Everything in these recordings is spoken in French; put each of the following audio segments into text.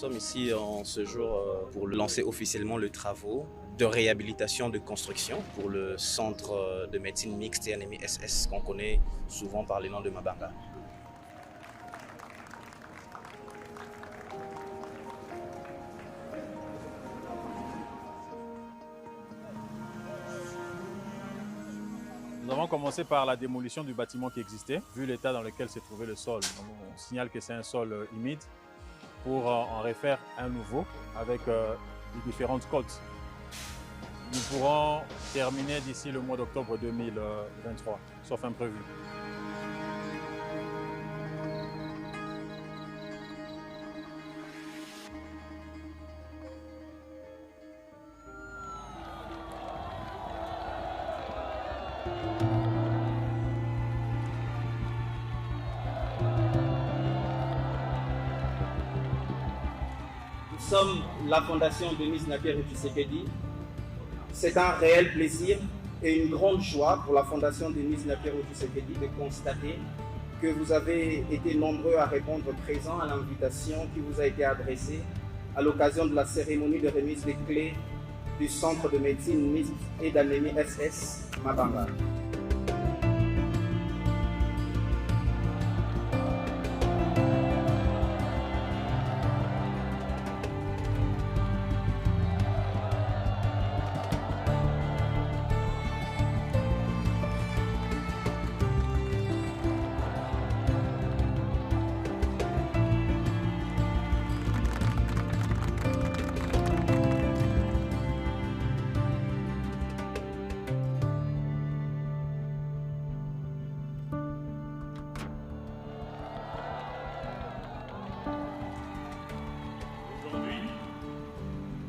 sommes ici en ce jour pour lancer officiellement les travaux de réhabilitation de construction pour le centre de médecine mixte et anémie SS qu'on connaît souvent par le nom de Mabanga. Nous avons commencé par la démolition du bâtiment qui existait, vu l'état dans lequel s'est trouvé le sol. On signale que c'est un sol humide pour en refaire un nouveau avec les différentes côtes. Nous pourrons terminer d'ici le mois d'octobre 2023, sauf imprévu. Nous sommes la Fondation Denis Ngakeru Tshisekedi. C'est un réel plaisir et une grande joie pour la Fondation Denis Ngakeru Tshisekedi de constater que vous avez été nombreux à répondre présent à l'invitation qui vous a été adressée à l'occasion de la cérémonie de remise des clés du Centre de médecine mixte et d'anémie SS Mabanga.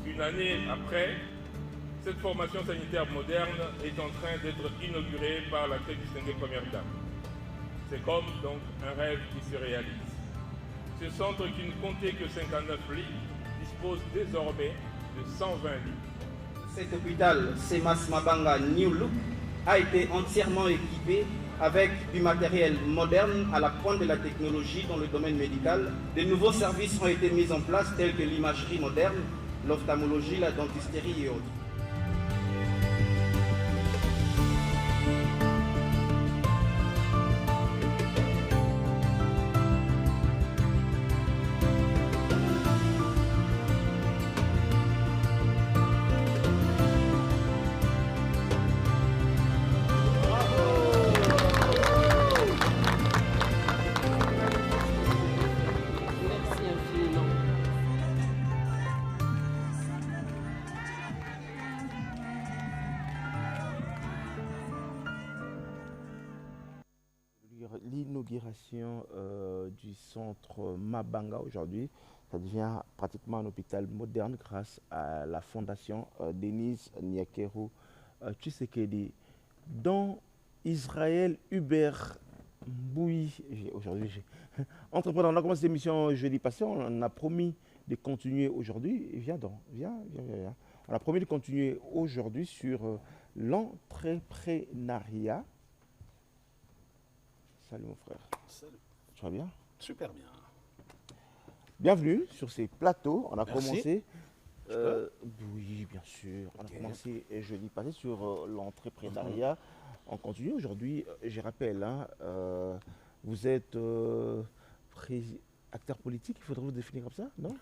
Une année après, cette formation sanitaire moderne est en train d'être inaugurée par la très distinguée première dame. C'est comme donc un rêve qui se réalise. Ce centre qui ne comptait que 59 lits dispose désormais de 120 lits. Cet hôpital Semas Mabanga New Look a été entièrement équipé avec du matériel moderne à la pointe de la technologie dans le domaine médical. De nouveaux services ont été mis en place tels que l'imagerie moderne, l'ophtalmologie, la dentisterie et autres. L'inauguration du centre Mabanga aujourd'hui, ça devient pratiquement un hôpital moderne grâce à la fondation Denis Ngakeru Tshisekedi. Dans Israël, Hubert Mbouy, aujourd'hui, entrepreneur, on a commencé cette émission jeudi passé, on a promis de continuer aujourd'hui. Viens donc, viens. On a promis de continuer aujourd'hui sur l'entrepreneuriat. Salut mon frère. Salut. Tu vas bien? Super bien. Bienvenue sur ces plateaux. On a Merci. commencé. Oui, bien sûr. On a commencé jeudi passé sur l'entrepreneuriat. On continue aujourd'hui. Je rappelle, hein, vous êtes acteur politique, il faudrait vous définir comme ça, non?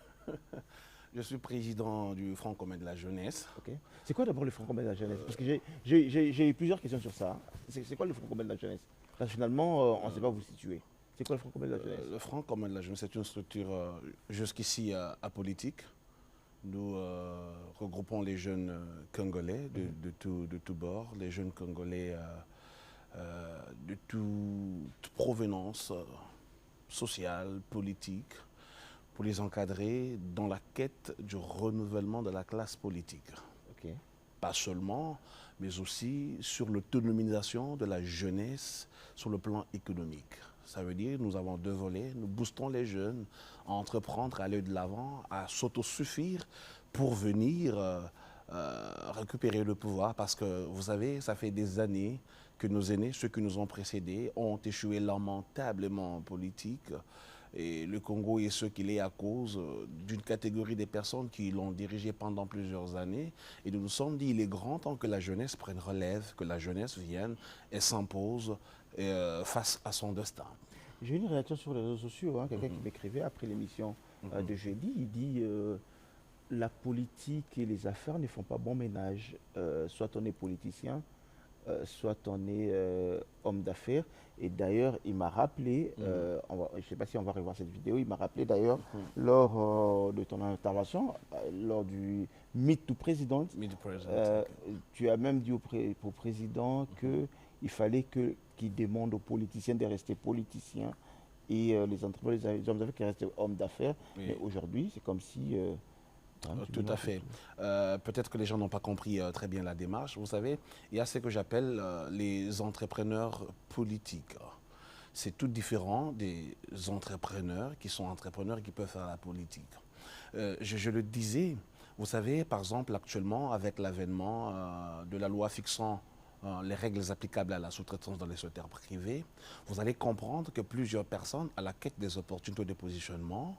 Je suis président du Front commun de la jeunesse. Okay. C'est quoi d'abord le Front commun de la jeunesse? Parce que j'ai eu plusieurs questions sur ça. C'est quoi le Front commun de la jeunesse? Parce que finalement, on ne sait pas où vous situer. C'est quoi le Front commun de la jeunesse? Le Front commun de la jeunesse est une structure jusqu'ici apolitique. Nous regroupons les jeunes congolais de tout bord, les jeunes congolais de toute provenance sociale, politique, pour les encadrer dans la quête du renouvellement de la classe politique. Okay. Pas seulement, mais aussi sur l'autonomisation de la jeunesse sur le plan économique. Ça veut dire que nous avons deux volets. Nous boostons les jeunes à entreprendre, à aller de l'avant, à s'autosuffire pour venir récupérer le pouvoir. Parce que, vous savez, ça fait des années que nos aînés, ceux qui nous ont précédés, ont échoué lamentablement en politique. Et le Congo est ce qu'il est à cause d'une catégorie des personnes qui l'ont dirigé pendant plusieurs années. Et nous nous sommes dit, il est grand temps que la jeunesse prenne relève, que la jeunesse vienne et s'impose face à son destin. J'ai eu une réaction sur les réseaux sociaux, hein, quelqu'un qui m'écrivait après l'émission de jeudi, il dit la politique et les affaires ne font pas bon ménage. Soit on est politicien, soit on est homme d'affaires. Et d'ailleurs, il m'a rappelé, je ne sais pas si on va revoir cette vidéo, il m'a rappelé d'ailleurs lors de ton intervention, lors du Meet to President, tu as même dit au président qu'il fallait qu'il demande aux politiciens de rester politiciens et les entrepreneurs, les hommes d'affaires qui restent hommes d'affaires. Oui. Mais aujourd'hui, c'est comme si... tout à fait. Peut-être que les gens n'ont pas compris très bien la démarche. Vous savez, il y a ce que j'appelle les entrepreneurs politiques. C'est tout différent des entrepreneurs qui sont entrepreneurs qui peuvent faire la politique. Je le disais, vous savez, par exemple, actuellement, avec l'avènement de la loi fixant les règles applicables à la sous-traitance dans les secteurs privés, vous allez comprendre que plusieurs personnes à la quête des opportunités de positionnement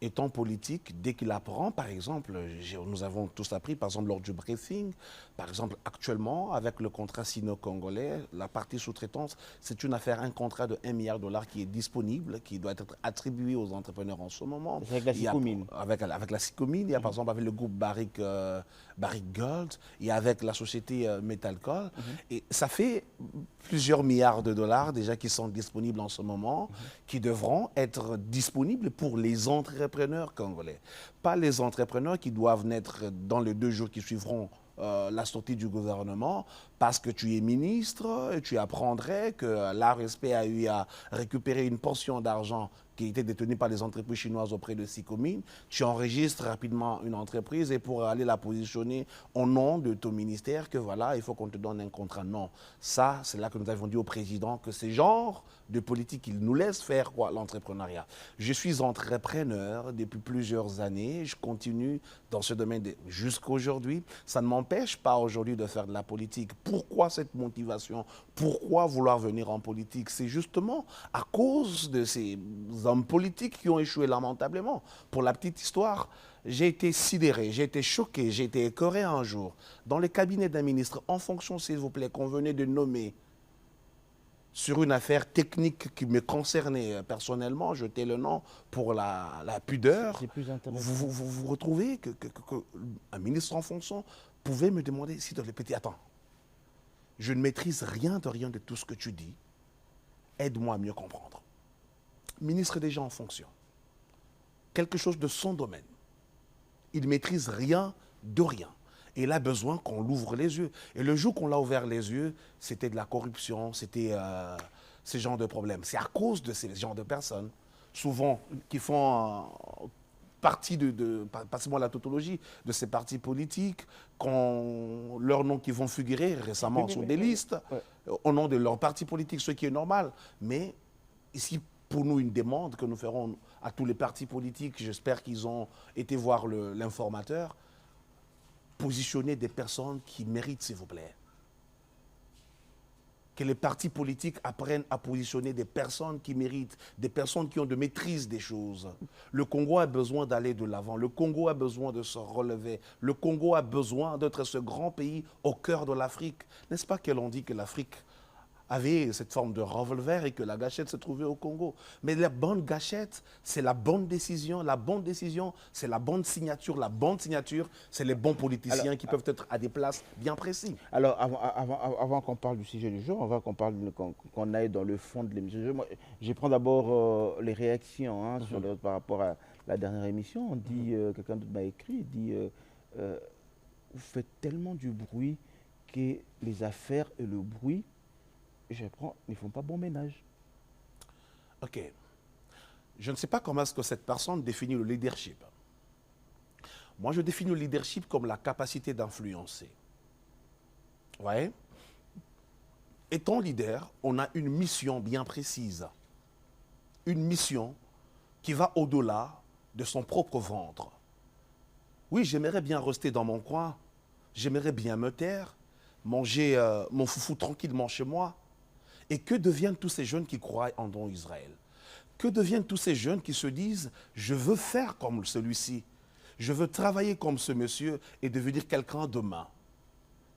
étant politique, dès qu'il apprend, par exemple, nous avons tous appris, par exemple, lors du briefing, par exemple, actuellement, avec le contrat sino-congolais, la partie sous-traitance, c'est une affaire, un contrat de 1 milliard de dollars qui est disponible, qui doit être attribué aux entrepreneurs en ce moment. Avec la Sicomine. Avec la Sicomine, il y a par exemple avec le groupe Barrick Gold, et avec la société Metalcol. Et ça fait plusieurs milliards de dollars déjà qui sont disponibles en ce moment, qui devront être disponibles pour les entrepreneurs congolais. Pas les entrepreneurs qui doivent naître dans les 2 jours qui suivront la sortie du gouvernement, parce que tu es ministre, et tu apprendrais que l'ARSP a eu à récupérer une portion d'argent qui était détenue par les entreprises chinoises auprès de Sicomine. Tu enregistres rapidement une entreprise et pour aller la positionner au nom de ton ministère, que voilà, il faut qu'on te donne un contrat. Non, ça, c'est là que nous avons dit au président que ces genres de politique, il nous laisse faire l'entrepreneuriat. Je suis entrepreneur depuis plusieurs années, je continue dans ce domaine jusqu'à aujourd'hui. Ça ne m'empêche pas aujourd'hui de faire de la politique. Pourquoi cette motivation? Pourquoi vouloir venir en politique? C'est justement à cause de ces hommes politiques qui ont échoué lamentablement. Pour la petite histoire, j'ai été sidéré, j'ai été choqué, j'ai été écœuré un jour dans le cabinet d'un ministre en fonction, s'il vous plaît, qu'on venait de nommer sur une affaire technique qui me concernait personnellement, je tais le nom pour la pudeur. C'est plus intéressant. Vous retrouvez qu'un ministre en fonction pouvait me demander, s'il te plaît, attends, je ne maîtrise rien de tout ce que tu dis, aide-moi à mieux comprendre. Ministre déjà en fonction, quelque chose de son domaine, il ne maîtrise rien de rien. Et il a besoin qu'on l'ouvre les yeux. Et le jour qu'on l'a ouvert les yeux, c'était de la corruption, c'était ce genre de problèmes. C'est à cause de ces genres de personnes, souvent, qui font partie passez-moi la tautologie, de ces partis politiques, leurs noms qui vont figurer récemment sur des listes, au nom de leur parti politique, ce qui est normal. Mais ici, pour nous, une demande que nous ferons à tous les partis politiques, j'espère qu'ils ont été voir l'informateur, positionner des personnes qui méritent, s'il vous plaît. Que les partis politiques apprennent à positionner des personnes qui méritent, des personnes qui ont de maîtrise des choses. Le Congo a besoin d'aller de l'avant. Le Congo a besoin de se relever. Le Congo a besoin d'être ce grand pays au cœur de l'Afrique. N'est-ce pas que l'on dit que l'Afrique avait cette forme de revolver et que la gâchette se trouvait au Congo. Mais la bonne gâchette, c'est la bonne décision. La bonne décision, c'est la bonne signature. La bonne signature, c'est les bons politiciens qui peuvent être à des places bien précises. Alors, avant qu'on parle du sujet du jour, avant qu'on aille dans le fond de l'émission, je prends d'abord les réactions par rapport à la dernière émission. On dit, quelqu'un d'autre m'a écrit, il dit, vous faites tellement du bruit que les affaires et le bruit, ne font pas bon ménage. Ok. Je ne sais pas comment est-ce que cette personne définit le leadership. Moi, je définis le leadership comme la capacité d'influencer. Vous voyez? Étant leader, on a une mission bien précise. Une mission qui va au-delà de son propre ventre. Oui, j'aimerais bien rester dans mon coin. J'aimerais bien me taire, manger mon foufou tranquillement chez moi. Et que deviennent tous ces jeunes qui croient en don Israël? Que deviennent tous ces jeunes qui se disent « je veux faire comme celui-ci, je veux travailler comme ce monsieur et devenir quelqu'un demain ».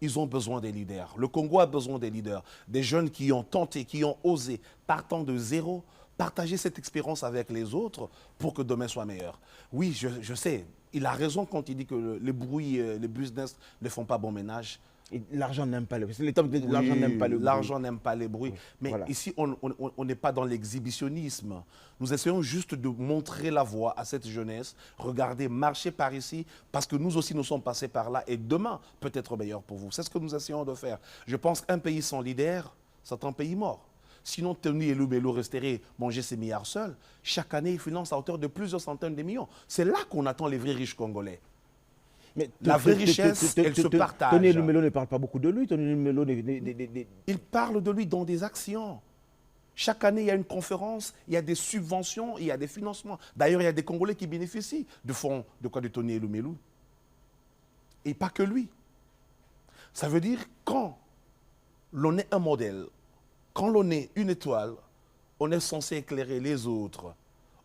Ils ont besoin des leaders. Le Congo a besoin des leaders, des jeunes qui ont tenté, qui ont osé, partant de zéro, partager cette expérience avec les autres pour que demain soit meilleur. Oui, je sais, il a raison quand il dit que les bruits, les business ne font pas bon ménage. L'argent n'aime pas le bruit. L'argent n'aime pas le bruit. L'argent n'aime pas les bruits. Oui, Mais voilà. ici, on n'est pas dans l'exhibitionnisme. Nous essayons juste de montrer la voie à cette jeunesse. Regardez, marchez par ici, parce que nous aussi, nous sommes passés par là. Et demain peut être meilleur pour vous. C'est ce que nous essayons de faire. Je pense qu'un pays sans leader, c'est un pays mort. Sinon, Tony Elumelu resterait manger ses milliards seul. Chaque année, il finance à hauteur de plusieurs centaines de millions. C'est là qu'on attend les vrais riches congolais. Mais la vraie richesse, elle se partage. Tony Elumelu ne parle pas beaucoup de lui. Tony Elumelu il parle de lui dans des actions. Chaque année, il y a une conférence, il y a des subventions, il y a des financements. D'ailleurs, il y a des Congolais qui bénéficient de fonds de Tony Elumelu. Et pas que lui. Ça veut dire quand l'on est un modèle, quand l'on est une étoile, on est censé éclairer les autres.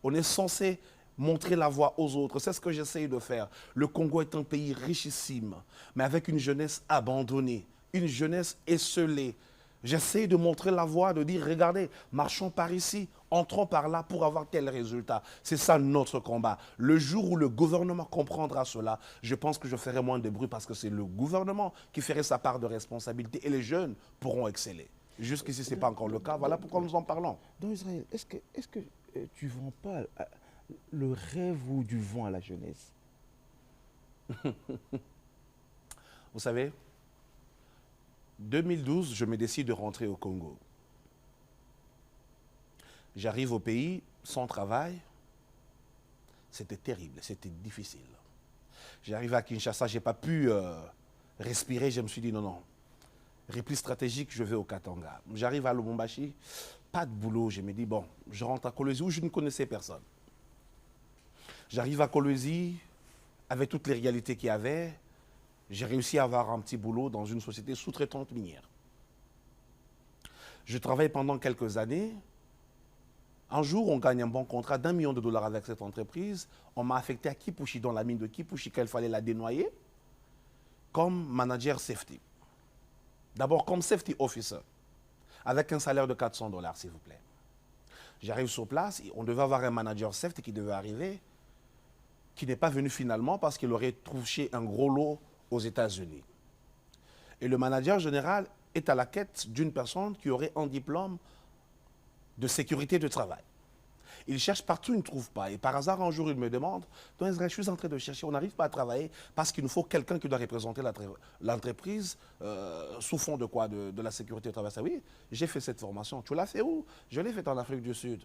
On est censé montrer la voie aux autres. C'est ce que j'essaye de faire. Le Congo est un pays richissime, mais avec une jeunesse abandonnée, une jeunesse esseulée. J'essaye de montrer la voie, de dire, regardez, marchons par ici, entrons par là pour avoir tel résultat. C'est ça notre combat. Le jour où le gouvernement comprendra cela, je pense que je ferai moins de bruit parce que c'est le gouvernement qui ferait sa part de responsabilité et les jeunes pourront exceller. Jusqu'ici, ce n'est pas encore le cas. Voilà pourquoi nous en parlons. Donc, Israël, est-ce que tu ne vends pas le rêve ou du vent à la jeunesse? Vous savez, 2012, je me décide de rentrer au Congo. J'arrive au pays sans travail. C'était terrible, c'était difficile. J'arrive à Kinshasa, je n'ai pas pu respirer. Je me suis dit non, non. Repli stratégique, je vais au Katanga. J'arrive à Lubumbashi, pas de boulot. Je me dis, bon, je rentre à Kolwezi où je ne connaissais personne. J'arrive à Kolwezi avec toutes les réalités qu'il y avait. J'ai réussi à avoir un petit boulot dans une société sous-traitante minière. Je travaille pendant quelques années. Un jour, on gagne un bon contrat d'1 million de dollars avec cette entreprise. On m'a affecté à Kipushi, dans la mine de Kipushi, qu'il fallait la dénoyer, comme manager safety. D'abord comme safety officer, avec un salaire de 400 dollars, s'il vous plaît. J'arrive sur place, on devait avoir un manager safety qui devait arriver, qui n'est pas venu finalement parce qu'il aurait touché un gros lot aux États-Unis. Et le manager général est à la quête d'une personne qui aurait un diplôme de sécurité de travail. Il cherche partout, il ne trouve pas. Et par hasard, un jour, il me demande, « Don Israël, je suis en train de chercher, on n'arrive pas à travailler parce qu'il nous faut quelqu'un qui doit représenter l'entreprise sous fond de quoi? De la sécurité de travail. » Oui, j'ai fait cette formation. Tu l'as fait où? Je l'ai fait en Afrique du Sud.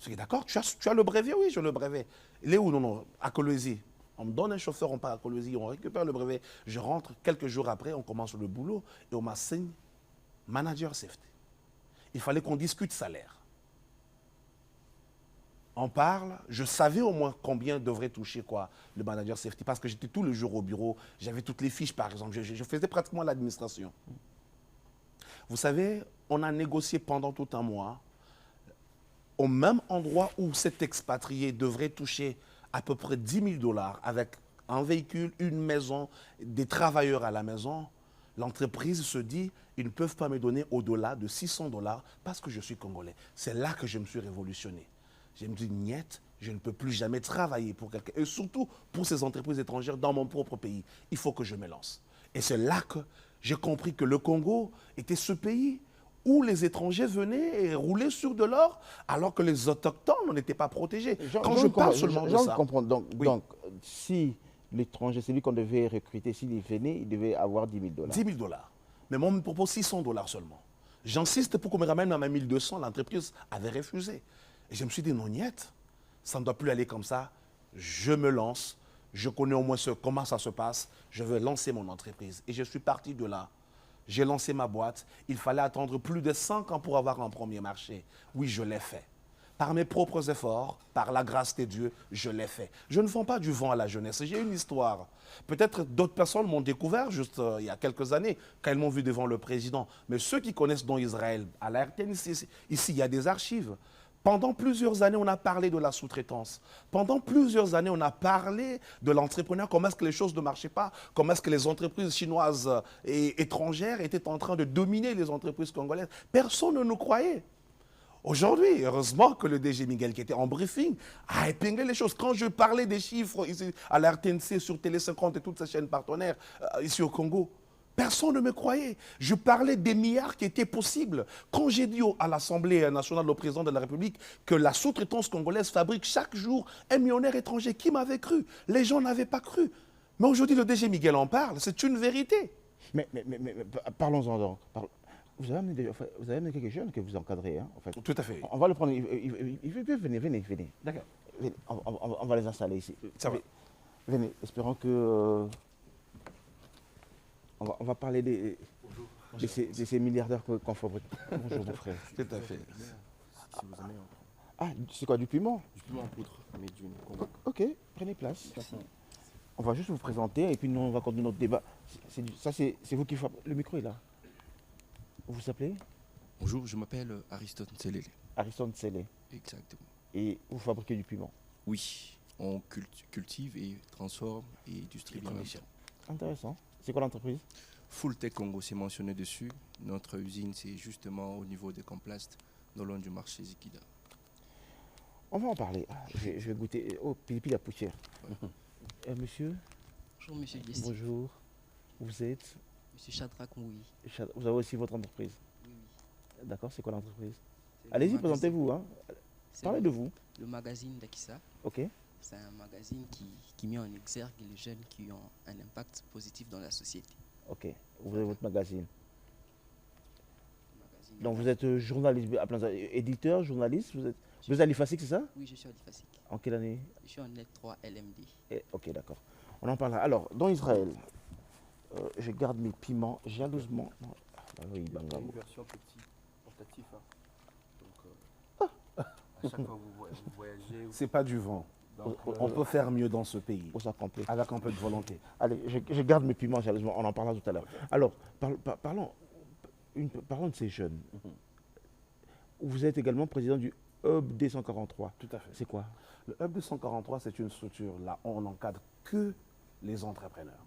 Je dis, d'accord, tu as le brevet? Oui, j'ai le brevet. Il est où? Non, non, à Kolwezi. On me donne un chauffeur, on part à Kolwezi, on récupère le brevet. Je rentre, quelques jours après, on commence le boulot et on m'assigne manager safety. Il fallait qu'on discute salaire. On parle, je savais au moins combien devrait toucher quoi, le manager safety, parce que j'étais tous les jours au bureau, j'avais toutes les fiches par exemple, je faisais pratiquement l'administration. Vous savez, on a négocié pendant tout un mois, au même endroit où cet expatrié devrait toucher à peu près 10 000 dollars avec un véhicule, une maison, des travailleurs à la maison, l'entreprise se dit, ils ne peuvent pas me donner au-delà de 600 dollars parce que je suis congolais. C'est là que je me suis révolutionné. Je me dis, niet, je ne peux plus jamais travailler pour quelqu'un. Et surtout pour ces entreprises étrangères dans mon propre pays. Il faut que je me lance. Et c'est là que j'ai compris que le Congo était ce pays où les étrangers venaient et roulaient sur de l'or alors que les autochtones n'étaient pas protégés. Quand je parle seulement de ça. Je comprends. Donc, oui. Donc si l'étranger, celui qu'on devait recruter, s'il venait, il devait avoir 10 000 dollars. 10 000 dollars. Mais moi, on me propose 600 dollars seulement. J'insiste pour qu'on me ramène à ma 1200. L'entreprise avait refusé. Et je me suis dit, non, niet, ça ne doit plus aller comme ça. Je me lance, je connais au moins comment ça se passe, je veux lancer mon entreprise. Et je suis parti de là. J'ai lancé ma boîte. Il fallait attendre plus de 5 ans pour avoir un premier marché. Oui, je l'ai fait. Par mes propres efforts, par la grâce de Dieu, je l'ai fait. Je ne vends pas du vent à la jeunesse. J'ai une histoire. Peut-être d'autres personnes m'ont découvert juste il y a quelques années, quand elles m'ont vu devant le président. Mais ceux qui connaissent Don Israël, à la RTN, ici, il y a des archives. Pendant plusieurs années, on a parlé de la sous-traitance. Pendant plusieurs années, on a parlé de l'entrepreneur, comment est-ce que les choses ne marchaient pas, comment est-ce que les entreprises chinoises et étrangères étaient en train de dominer les entreprises congolaises. Personne ne nous croyait. Aujourd'hui, heureusement que le DG Miguel, qui était en briefing, a épinglé les choses. Quand je parlais des chiffres ici, à la RTNC, sur Télé 50 et toutes ces chaînes partenaires ici au Congo, personne ne me croyait. Je parlais des milliards qui étaient possibles. Quand j'ai dit à l'Assemblée nationale, au président de la République, que la sous-traitance congolaise fabrique chaque jour un millionnaire étranger, qui m'avait cru? Les gens n'avaient pas cru. Mais aujourd'hui, le DG Miguel en parle. C'est une vérité. Mais parlons-en donc. Vous avez amené quelques jeunes que vous encadrez, hein, en fait. Tout à fait. On va le prendre. Venez. D'accord. On va les installer ici. Ça va. Venez, espérons que... on va parler de ces milliardaires qu'on fabrique. Bonjour mon frère. Tout à fait. Si vous aimez, Ah, c'est quoi, du piment? du piment en poudre, mais d'une convaincre. Ok, prenez place. On va juste vous présenter et puis nous on va continuer notre débat. C'est vous qui faites... Le micro est là. Vous vous appelez? Bonjour, je m'appelle Aristote Nselele. Ariston Tsele. Exactement. Et vous fabriquez du piment. Oui, on cultive et transforme et distribue en même temps. Intéressant. C'est quoi l'entreprise? Full Tech Congo, c'est mentionné dessus. Notre usine, c'est justement au niveau de Complast, dans l'un du marché Zikida. On va en parler. Je vais goûter. Oh, pipi la poussière. Monsieur? Bonjour Monsieur Jessie. Bonjour. Vous êtes? Monsieur Shadrach Moui. Vous avez aussi votre entreprise? Oui, oui. D'accord, c'est quoi l'entreprise? C'est Allez-y, le magazine- présentez-vous. Hein. c'est Parlez le- de vous. Le magazine d'Akissa, Ok. c'est un magazine qui met en exergue les jeunes qui ont un impact positif dans la société. Ok. Vous avez votre magazine. Le magazine- Donc vous êtes journaliste, éditeur, journaliste. Vous êtes à l'IFASIC, c'est ça? Oui, je suis à l'IFASIC. En quelle année? Je suis en L3 LMD. Ok, d'accord. On en parlera. Alors, dans Israël, je garde mes piments jalousement. Non. Ah, oui, Bangamo. Une version petit, portatif. Donc, à chaque fois que vous voyagez, C'est pas du vent. donc, On peut faire mieux dans ce pays, Au sac complet. avec un peu de volonté. Allez, je garde mes piments jalousement. On en parlera tout à l'heure. Alors, parlons de ces jeunes. Vous êtes également président du Hub D143. Tout à fait. C'est quoi? Le Hub 243, c'est une structure, là, on n'encadre que les entrepreneurs.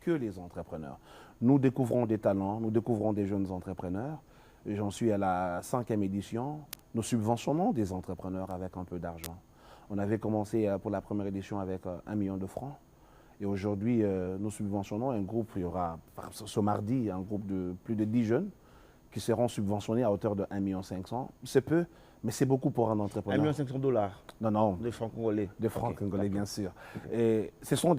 Que les entrepreneurs. Nous découvrons des talents, nous découvrons des jeunes entrepreneurs. Et j'en suis à la 5e édition. Nous subventionnons des entrepreneurs avec un peu d'argent. On avait commencé pour la première édition avec 1 million de francs. Et aujourd'hui, nous subventionnons un groupe, il y aura ce mardi un groupe de plus de 10 jeunes qui seront subventionnés à hauteur de 1,5 million. C'est peu, mais c'est beaucoup pour un entrepreneur. 1,5 million. Non, non, De francs congolais. de francs Ok, congolais, d'accord. bien sûr. Et ce sont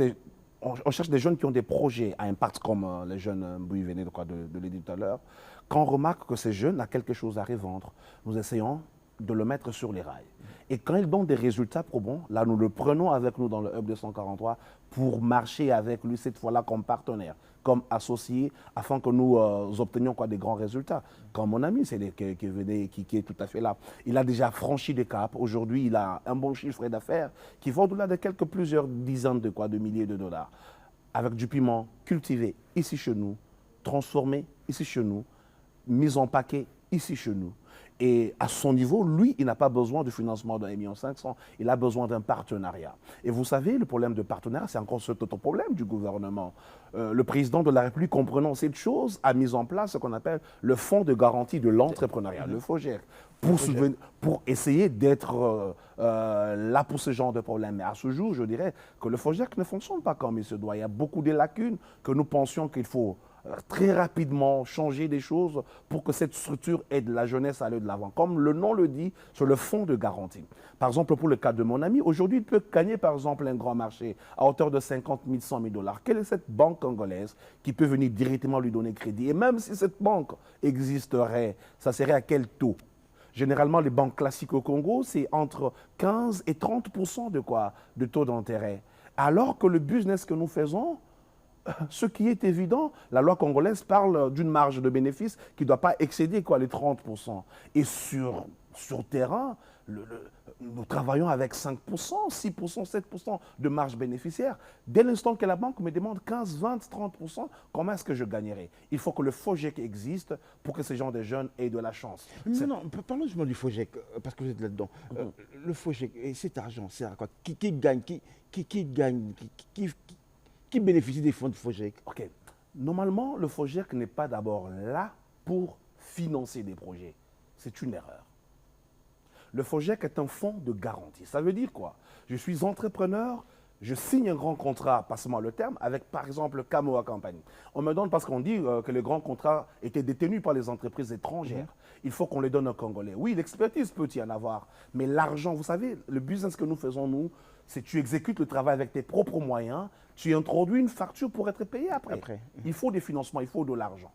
on cherche des jeunes qui ont des projets à impact, comme les jeunes Mbouy venait de le dire tout à l'heure. Quand on remarque que ces jeunes ont quelque chose à revendre, nous essayons de le mettre sur les rails. Et quand ils donnent des résultats probants, là, nous le prenons avec nous dans le Hub 243 pour marcher avec lui cette fois-là comme partenaire, comme associé, afin que nous obtenions des grands résultats. Comme mon ami, c'est qui est tout à fait là. Il a déjà franchi des caps. Aujourd'hui, il a un bon chiffre d'affaires qui va au-delà de plusieurs dizaines de milliers de dollars. Avec du piment cultivé ici chez nous, transformé ici chez nous, mis en paquet ici chez nous. Et à son niveau, lui, il n'a pas besoin de financement de 1,5 million, il a besoin d'un partenariat. Et vous savez, le problème de partenariat, c'est encore ce autre problème du gouvernement. Le président de la République, comprenant cette chose, a mis en place ce qu'on appelle le fonds de garantie de l'entrepreneuriat, le FOGEC, pour essayer d'être là pour ce genre de problème. Mais à ce jour, je dirais que le FOGEC ne fonctionne pas comme il se doit. Il y a beaucoup de lacunes que nous pensions qu'il faut très rapidement changer des choses pour que cette structure aide la jeunesse à aller de l'avant. Comme le nom le dit, sur le fonds de garantie. Par exemple, pour le cas de mon ami, aujourd'hui, il peut gagner par exemple un grand marché à hauteur de 50 000, 100 000 dollars. Quelle est cette banque congolaise qui peut venir directement lui donner crédit? Et même si cette banque existerait, ça serait à quel taux? Généralement, les banques classiques au Congo, c'est entre 15 et 30% de taux d'intérêt. Alors que le business que nous faisons, ce qui est évident, la loi congolaise parle d'une marge de bénéfice qui ne doit pas excéder les 30%. Et sur terrain, nous travaillons avec 5%, 6%, 7% de marge bénéficiaire. Dès l'instant que la banque me demande 15, 20, 30%, comment est-ce que je gagnerai? Il faut que le FOGEC existe pour que ces gens de jeunes aient de la chance. Non, parlons justement du FOGEC, parce que vous êtes là-dedans. Le FOGEC, et cet argent, c'est à quoi? Qui gagne, qui bénéficie des fonds de FOGEC? Ok. Normalement, le FOGEC n'est pas d'abord là pour financer des projets. C'est une erreur. Le FOGEC est un fonds de garantie. Ça veut dire quoi? Je suis entrepreneur, je signe un grand contrat, passez-moi le terme, avec par exemple Camoa Company. On me donne parce qu'on dit que le grand contrat était détenu par les entreprises étrangères. Il faut qu'on les donne aux Congolais. Oui, l'expertise peut y en avoir, mais l'argent, vous savez, le business que nous faisons, nous, c'est que tu exécutes le travail avec tes propres moyens, tu introduis une facture pour être payé après. Il faut des financements, il faut de l'argent.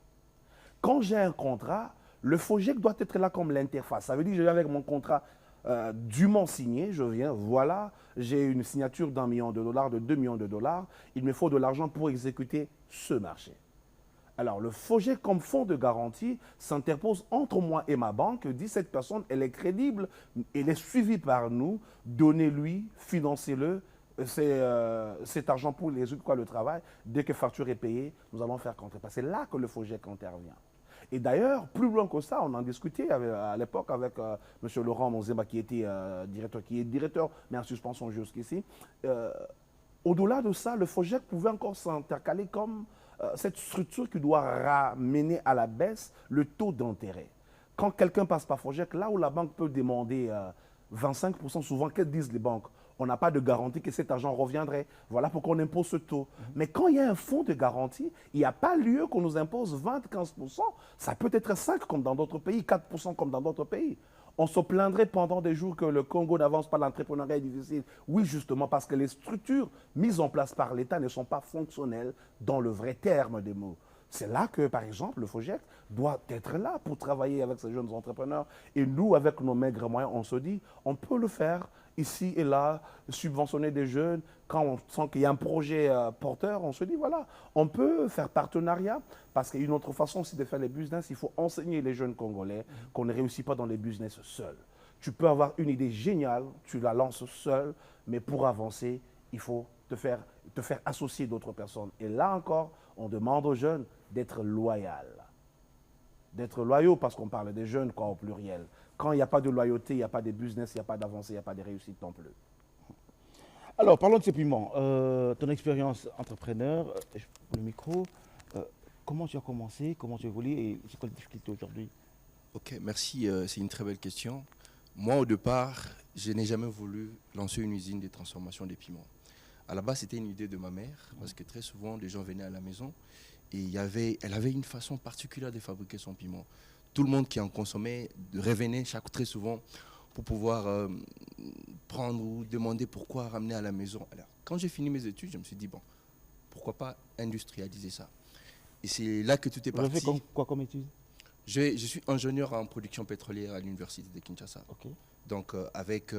Quand j'ai un contrat, le FOGEC doit être là comme l'interface. Ça veut dire que je viens avec mon contrat dûment signé, je viens, voilà, j'ai une signature d'1 million de dollars, de 2 millions de dollars, il me faut de l'argent pour exécuter ce marché. Alors, le FOGEC comme fonds de garantie s'interpose entre moi et ma banque, dit cette personne, elle est crédible, elle est suivie par nous, donnez-lui, financez-le, cet argent pour les exécuter le travail, dès que facture est payée, nous allons faire contrepartie. C'est là que le FOGEC intervient. Et d'ailleurs, plus loin que ça, on en discutait à l'époque avec M. Laurent Monzemba, qui est directeur, mais en suspension jusqu'ici. Au-delà de ça, le FOGEC pouvait encore s'intercaler comme cette structure qui doit ramener à la baisse le taux d'intérêt. Quand quelqu'un passe par FOGEC, là où la banque peut demander 25%, souvent, qu'est-ce que disent les banques? On n'a pas de garantie que cet argent reviendrait. Voilà pourquoi on impose ce taux. Mais quand il y a un fonds de garantie, il n'y a pas lieu qu'on nous impose 20, 15%. Ça peut être 5 comme dans d'autres pays, 4% comme dans d'autres pays. On se plaindrait pendant des jours que le Congo n'avance pas, l'entrepreneuriat est difficile. Oui, justement, parce que les structures mises en place par l'État ne sont pas fonctionnelles dans le vrai terme des mots. C'est là que, par exemple, le FOGEC doit être là pour travailler avec ces jeunes entrepreneurs. Et nous, avec nos maigres moyens, on se dit, on peut le faire ici et là, subventionner des jeunes. Quand on sent qu'il y a un projet porteur, on se dit, voilà, on peut faire partenariat. Parce qu'une autre façon aussi de faire les business, il faut enseigner les jeunes Congolais qu'on ne réussit pas dans les business seuls. Tu peux avoir une idée géniale, tu la lances seul, mais pour avancer, il faut te faire associer d'autres personnes. Et là encore, on demande aux jeunes d'être loyaux. D'être loyaux parce qu'on parle des jeunes quoi, au pluriel. Quand il n'y a pas de loyauté, il n'y a pas de business, il n'y a pas d'avancée, il n'y a pas de réussite non plus. Alors, parlons de ces piments. Ton expérience entrepreneur, le micro, comment tu as commencé, comment tu as évolué et c'est quoi les difficultés aujourd'hui? Ok, merci, c'est une très belle question. Moi, au départ, je n'ai jamais voulu lancer une usine de transformation des piments. À la base, c'était une idée de ma mère, parce que très souvent, les gens venaient à la maison et elle avait une façon particulière de fabriquer son piment. Tout le monde qui en consommait revenait très souvent pour pouvoir prendre ou demander pourquoi ramener à la maison. Alors, quand j'ai fini mes études, je me suis dit, bon, pourquoi pas industrialiser ça? Et c'est là que tout est parti. Vous avez fait quoi comme études? Je suis ingénieur en production pétrolière à l'université de Kinshasa. Okay. Donc, avec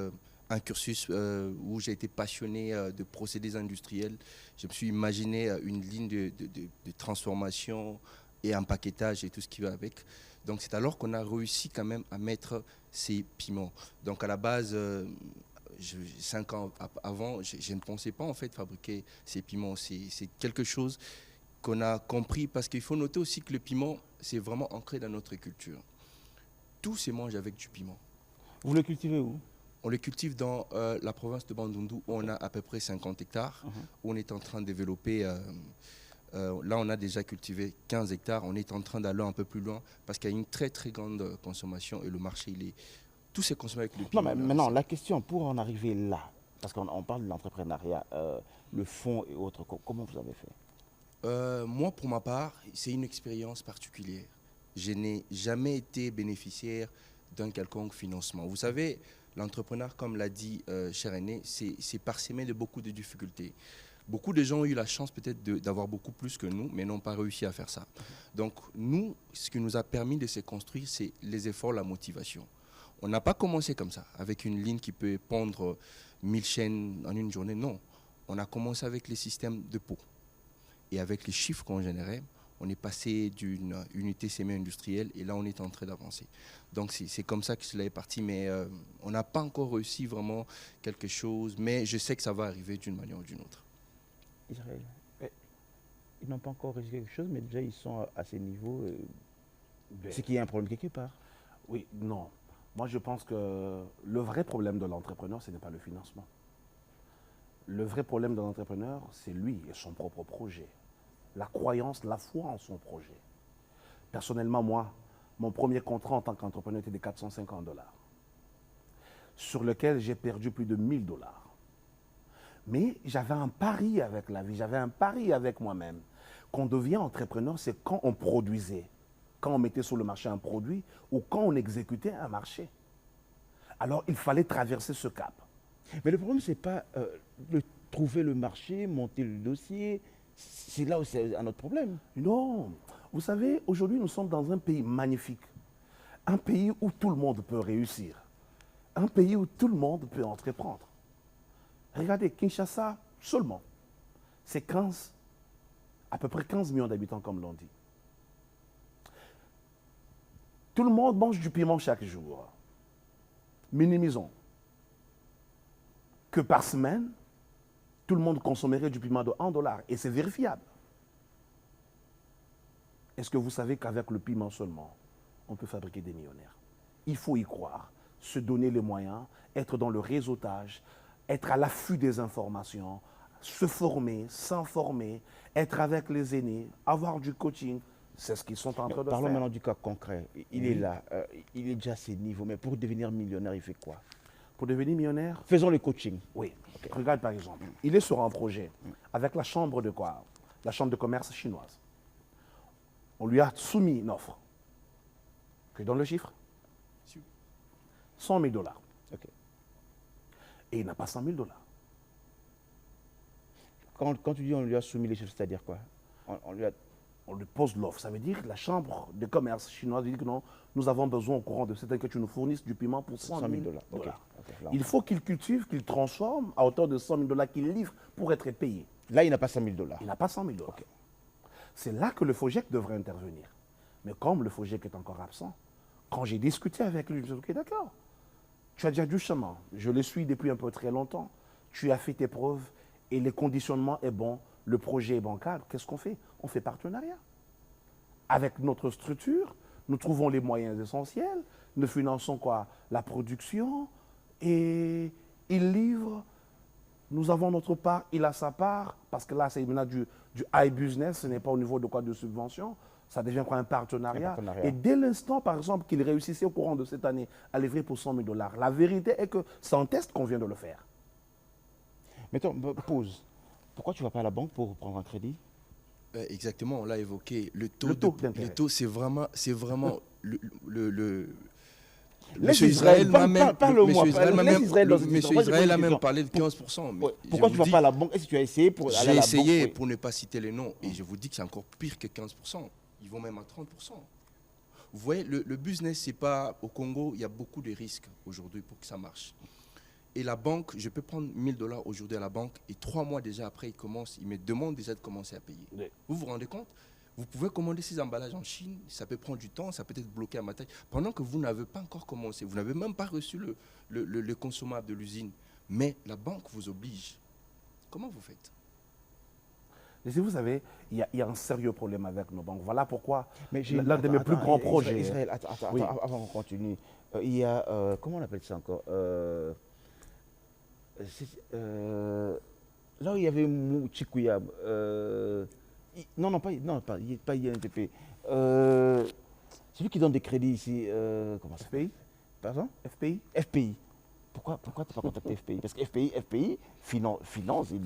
un cursus où j'ai été passionné de procédés industriels, je me suis imaginé une ligne de transformation et un paquetage et tout ce qui va avec. Donc, c'est alors qu'on a réussi quand même à mettre ces piments. Donc, à la base, 5 ans avant, je ne pensais pas en fait fabriquer ces piments. C'est quelque chose qu'on a compris parce qu'il faut noter aussi que le piment, c'est vraiment ancré dans notre culture. Tout se mange avec du piment. Vous le cultivez où? On le cultive dans la province de Bandundu où on a à peu près 50 hectares, où on est en train de développer. Là, on a déjà cultivé 15 hectares. On est en train d'aller un peu plus loin parce qu'il y a une très très grande consommation et le marché, tout s'est consommé avec le piment. Non, mais maintenant, la question pour en arriver là, parce qu'on parle de l'entrepreneuriat, le fonds et autres, comment vous avez fait? Moi, pour ma part, c'est une expérience particulière. Je n'ai jamais été bénéficiaire d'un quelconque financement. Vous savez, l'entrepreneur, comme l'a dit cher aîné, c'est parsemé de beaucoup de difficultés. Beaucoup de gens ont eu la chance peut-être d'avoir beaucoup plus que nous, mais n'ont pas réussi à faire ça. Donc nous, ce qui nous a permis de se construire, c'est les efforts, la motivation. On n'a pas commencé comme ça, avec une ligne qui peut pondre 1000 chaînes en une journée, non. On a commencé avec les systèmes de pots. Et avec les chiffres qu'on générait, On est passé d'une unité semi-industrielle et là, on est en train d'avancer. Donc, c'est comme ça que cela est parti, mais on n'a pas encore réussi vraiment quelque chose, mais je sais que ça va arriver d'une manière ou d'une autre. Israël, ils n'ont pas encore réussi quelque chose, mais déjà, ils sont à ces niveaux. C'est qu'il y a un problème quelque part. Oui, non. Moi, je pense que le vrai problème de l'entrepreneur, ce n'est pas le financement. Le vrai problème de l'entrepreneur, c'est lui et son propre projet. La croyance, la foi en son projet. Personnellement, moi, mon premier contrat en tant qu'entrepreneur était de $450, sur lequel j'ai perdu plus de $1000. Mais j'avais un pari avec la vie, j'avais un pari avec moi-même. Qu'on devient entrepreneur, c'est quand on produisait, quand on mettait sur le marché un produit ou quand on exécutait un marché. Alors, il fallait traverser ce cap. Mais le problème, ce n'est pas trouver le marché, monter le dossier. C'est là où c'est un autre problème. Non. Vous savez, aujourd'hui, nous sommes dans un pays magnifique. Un pays où tout le monde peut réussir. Un pays où tout le monde peut entreprendre. Regardez, Kinshasa, seulement, c'est à peu près 15 millions d'habitants, comme l'on dit. Tout le monde mange du piment chaque jour. Minimisons que par semaine, tout le monde consommerait du piment de $1 et c'est vérifiable. Est-ce que vous savez qu'avec le piment seulement, on peut fabriquer des millionnaires? Il faut y croire, se donner les moyens, être dans le réseautage, être à l'affût des informations, se former, s'informer, être avec les aînés, avoir du coaching. C'est ce qu'ils sont en train de faire. Parlons maintenant du cas concret. Il est là, il est déjà à ces niveaux, mais pour devenir millionnaire, il fait quoi? Pour devenir millionnaire? Faisons le coaching. Oui. Okay. Regarde par exemple, il est sur un projet avec la chambre de quoi? La chambre de commerce chinoise. On lui a soumis une offre. Que je donne le chiffre? $100 000. Okay. Et il n'a pas $100 000. Quand tu dis on lui a soumis les chiffres, c'est-à-dire quoi? On lui pose l'offre. Ça veut dire que la chambre de commerce chinoise dit que non, nous avons besoin au courant de cette année que tu nous fournisses du piment pour $100 000. Okay. Il faut qu'il cultive, qu'il transforme à hauteur de $100 000 qu'il livre pour être payé. Là, il n'a pas $100 000. Il n'a pas $100 000. Okay. C'est là que le FOGEC devrait intervenir. Mais comme le FOGEC est encore absent, quand j'ai discuté avec lui, je me suis dit, ok, d'accord, tu as déjà du chemin. Je le suis depuis un peu très longtemps. Tu as fait tes preuves et le conditionnement est bon. Le projet est bancal. Qu'est-ce qu'on fait? On fait partenariat. Avec notre structure, nous trouvons les moyens essentiels. Nous finançons quoi? La production. Et il livre. Nous avons notre part, il a sa part. Parce que là, c'est maintenant du high business. Ce n'est pas au niveau de quoi? De subvention. Ça devient quoi? Un partenariat. Et dès l'instant, par exemple, qu'il réussissait au courant de cette année à livrer pour $100 000, la vérité est que c'est un test qu'on vient de le faire. Mettons, pause. Pourquoi tu ne vas pas à la banque pour prendre un crédit? Exactement, on l'a évoqué. Le taux, c'est vraiment le Monsieur Israël m'a même parlé de 15%. Mais pourquoi tu ne vas pas à la banque? Est-ce que tu as essayé pour aller à la banque? J'ai essayé pour ne pas citer les noms. Et je vous dis que c'est encore pire que 15%. Ils vont même à 30%. Vous voyez, le business, c'est pas... Au Congo, il y a beaucoup de risques aujourd'hui pour que ça marche. Et la banque, je peux prendre $1000 aujourd'hui à la banque et 3 mois déjà après, il me demande déjà de commencer à payer. Oui. Vous vous rendez compte? Vous pouvez commander ces emballages en Chine, ça peut prendre du temps, ça peut être bloqué à ma taille. Pendant que vous n'avez pas encore commencé, vous n'avez même pas reçu le consommable de l'usine, mais la banque vous oblige. Comment vous faites? Et si vous savez, il y a un sérieux problème avec nos banques. Voilà pourquoi l'un de mes plus grands projets... Israël, attends, avant qu'on continue. Il y a, comment on appelle ça encore? Là où il y avait Chikuyab, pas INTP. Celui qui donne des crédits ici, comment ça FPI? Pardon? FPI? FPI. Pourquoi tu n'as pas contacté FPI? Parce que FPI finance, il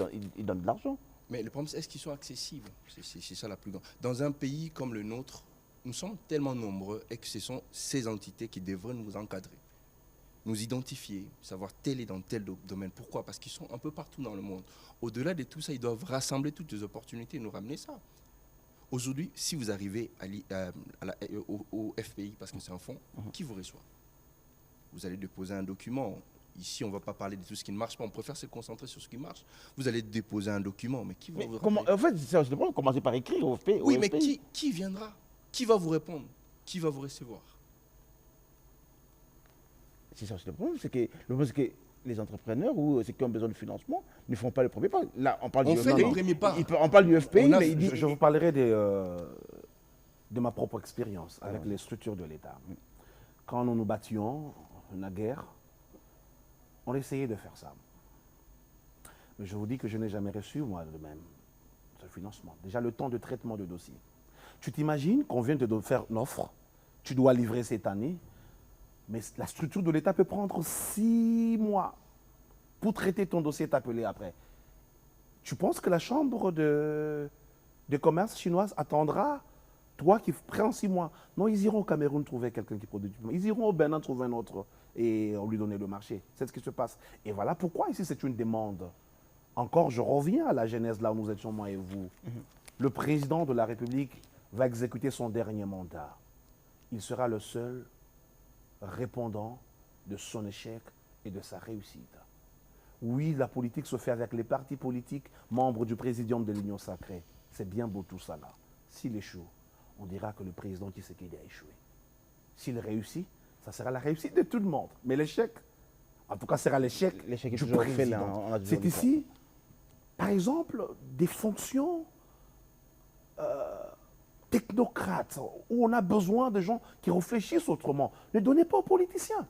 donne de l'argent. Mais le problème, c'est est-ce qu'ils sont accessibles? C'est ça la plus grande. Dans un pays comme le nôtre, nous sommes tellement nombreux et que ce sont ces entités qui devraient nous encadrer, nous identifier, savoir tel est dans tel domaine. Pourquoi? Parce qu'ils sont un peu partout dans le monde. Au-delà de tout ça, ils doivent rassembler toutes les opportunités et nous ramener ça. Aujourd'hui, si vous arrivez au FPI, parce que c'est un fonds, qui vous reçoit? Vous allez déposer un document. ici, on ne va pas parler de tout ce qui ne marche pas. On préfère se concentrer sur ce qui marche. Vous allez déposer un document, mais qui va vous comment, rappeler? en fait, c'est le problème. Commencez par écrire au FPI. Oui, mais qui viendra? Qui va vous répondre? Qui va vous recevoir? C'est ça, c'est le problème. C'est que les entrepreneurs ou ceux qui ont besoin de financement ne font pas le premier pas. Là, on parle On du fait le premier pas. On parle du FPI, On a- mais il dit... je vous parlerai de ma propre expérience avec les structures de l'État. Quand nous nous battions, naguère, on essayait de faire ça. Mais je vous dis que je n'ai jamais reçu, moi, de même, ce financement. Déjà, le temps de traitement de dossier. Tu t'imagines qu'on vient de te faire une offre, tu dois livrer cette année, mais la structure de l'État peut prendre 6 mois pour traiter ton dossier et t'appeler après. Tu penses que la chambre de commerce chinoise attendra toi qui prends 6 mois? Non, ils iront au Cameroun trouver quelqu'un qui produit. Ils iront au Bénin trouver un autre et on lui donner le marché. C'est ce qui se passe. Et voilà pourquoi ici c'est une demande. Encore, je reviens à la genèse là où nous étions, moi et vous. Le président de la République va exécuter son dernier mandat. Il sera le seul répondant de son échec et de sa réussite. Oui, la politique se fait avec les partis politiques, membres du présidium de l'Union sacrée. C'est bien beau tout ça là. S'il échoue, on dira que le président Tshisekedi a échoué. S'il réussit, ça sera la réussite de tout le monde. Mais l'échec, en tout cas, sera l'échec L'échec est du toujours président. fait, là, on a toujours C'est dit ici, par exemple, des fonctions technocrates, où on a besoin de gens qui réfléchissent autrement. Ne donnez pas aux politiciens.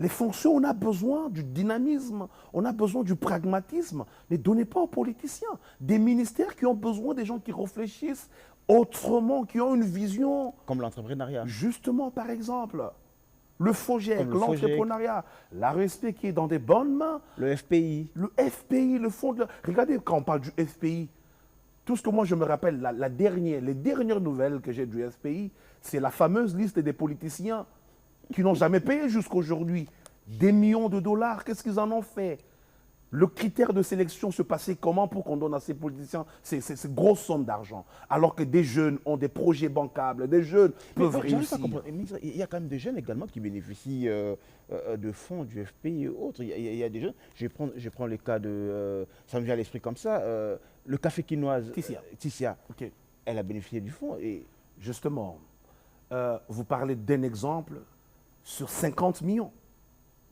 Les fonctions, on a besoin du dynamisme, on a besoin du pragmatisme. Ne donnez pas aux politiciens. Des ministères qui ont besoin des gens qui réfléchissent autrement, qui ont une vision. Comme l'entrepreneuriat. Justement, par exemple, le FOGEC, Comme le FOGEC. l'entrepreneuriat, la RESP qui est dans des bonnes mains. Le FPI. Le FPI, le fonds de... Regardez, quand on parle du FPI, tout ce que moi je me rappelle, les dernières nouvelles que j'ai du FPI, c'est la fameuse liste des politiciens qui n'ont jamais payé jusqu'aujourd'hui. Des millions de dollars, qu'est-ce qu'ils en ont fait? Le critère de sélection se passait comment pour qu'on donne à ces politiciens ces grosses sommes d'argent? Alors que des jeunes ont des projets bancables, des jeunes peuvent j'arrive pas à réussir. comprendre. Il y a quand même des jeunes également qui bénéficient de fonds du FPI et autres. Il y a des jeunes. Je prends le cas de... ça me vient à l'esprit comme ça. Le café quinoise. Tissia. Ok. Elle a bénéficié du fonds. Et Justement, vous parlez d'un exemple sur 50 millions.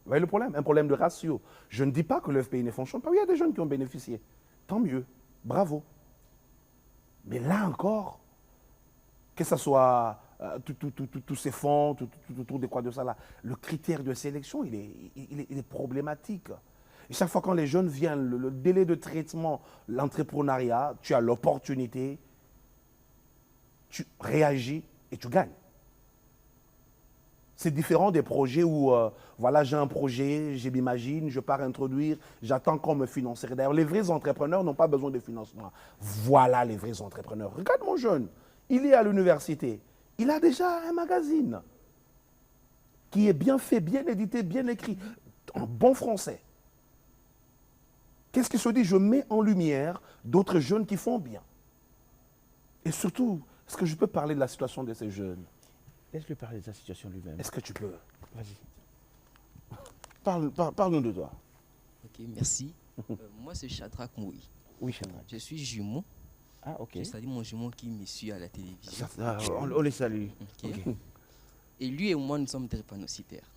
Vous voyez le problème? Un problème de ratio. Je ne dis pas que le FPI ne fonctionne pas. Oui, il y a des jeunes qui ont bénéficié. Tant mieux. Bravo. Mais là encore, que ce soit tous ces fonds, tout autour de quoi de ça là, le critère de sélection, il est problématique. Et chaque fois quand les jeunes viennent, le délai de traitement, l'entrepreneuriat, tu as l'opportunité, tu réagis et tu gagnes. C'est différent des projets où, voilà, j'ai un projet, je m'imagine, je pars introduire, j'attends qu'on me finance. D'ailleurs, les vrais entrepreneurs n'ont pas besoin de financement. Voilà les vrais entrepreneurs. Regarde mon jeune, il est à l'université, il a déjà un magazine qui est bien fait, bien édité, bien écrit, en bon français. Qu'est-ce qui se dit? Je mets en lumière d'autres jeunes qui font bien. Et surtout, est-ce que je peux parler de la situation de ces jeunes? laisse-le parler de sa situation lui-même. Est-ce que tu peux? Vas-y. Parle-nous de toi. Ok, merci. Moi, c'est Shadrach Moui. Oui, Shadrach. Je suis jumeau. Ah, ok. C'est-à-dire mon jumeau qui me suit à la télévision. On les salue. Ok. Et lui et moi, nous sommes drépanocytaires.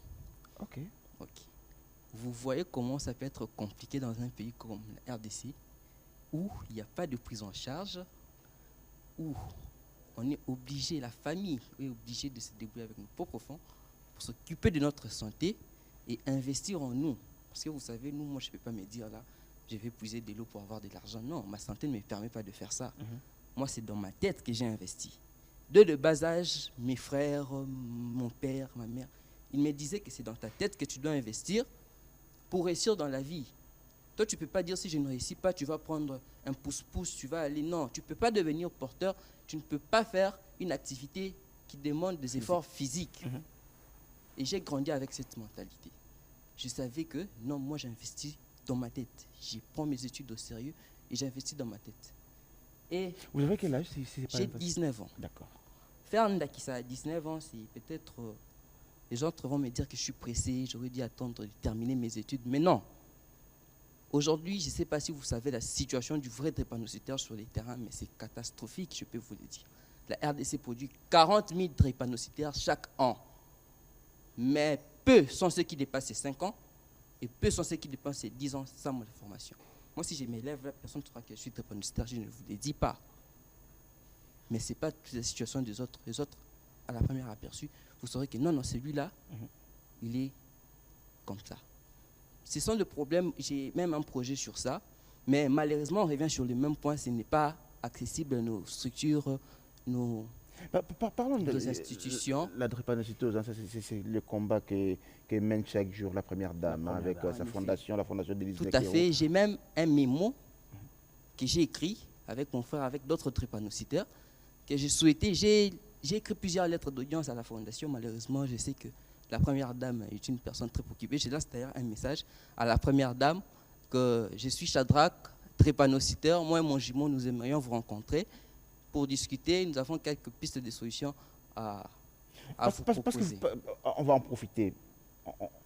Ok. Ok. Vous voyez comment ça peut être compliqué dans un pays comme la RDC, où il n'y a pas de prise en charge, où on est obligé, la famille est obligée de se débrouiller avec nos propres fonds pour s'occuper de notre santé et investir en nous. Parce que vous savez, nous, moi, je ne peux pas me dire là, je vais puiser de l'eau pour avoir de l'argent. Non, ma santé ne me permet pas de faire ça. Moi, c'est dans ma tête que j'ai investi. Dès le bas âge, mes frères, mon père, ma mère, ils me disaient que c'est dans ta tête que tu dois investir pour réussir dans la vie. Toi, tu ne peux pas dire si je ne réussis pas, tu vas prendre un pouce-pouce, tu vas aller. Non, tu ne peux pas devenir porteur, tu ne peux pas faire une activité qui demande des efforts physiques. Et j'ai grandi avec cette mentalité. Je savais que, non, moi j'investis dans ma tête. Je prends mes études au sérieux et j'investis dans ma tête. Et vous avez quel âge? J'ai 19 ans. D'accord. Faire un Ndakisa à 19 ans, c'est peut-être Les autres vont me dire que je suis pressé, j'aurais dû attendre de terminer mes études. Mais non. Aujourd'hui, je ne sais pas si vous savez la situation du vrai drépanocytaire sur les terrains, mais c'est catastrophique, je peux vous le dire. La RDC produit 40 000 drépanocytaires chaque an. Mais peu sont ceux qui dépassent ces 5 ans et peu sont ceux qui dépassent ces 10 ans sans mon formation. Moi, si je m'élève, la personne saura que je suis drépanocytaire, je ne vous le dis pas. Mais ce n'est pas toute la situation des autres. Les autres, à la première aperçu, vous saurez que non, celui-là, il est comme ça. Ce sont des problèmes, j'ai même un projet sur ça, mais malheureusement, on revient sur le même point, ce n'est pas accessible à nos structures, nos institutions. La drépanocytose, hein, c'est le combat que mène chaque jour la première dame avec sa fondation, la fondation d'Élise Tout à fait, j'ai même un mémo que j'ai écrit avec mon frère, avec d'autres drépanocytaires, que j'ai souhaité, j'ai écrit plusieurs lettres d'audience à la fondation. Malheureusement, je sais que la première dame est une personne très préoccupée. Je lance d'ailleurs un message à la première dame que je suis Shadrach, drépanocytaire. Moi et mon jumeau, nous aimerions vous rencontrer pour discuter. Nous avons quelques pistes de solutions à vous proposer. On va en profiter.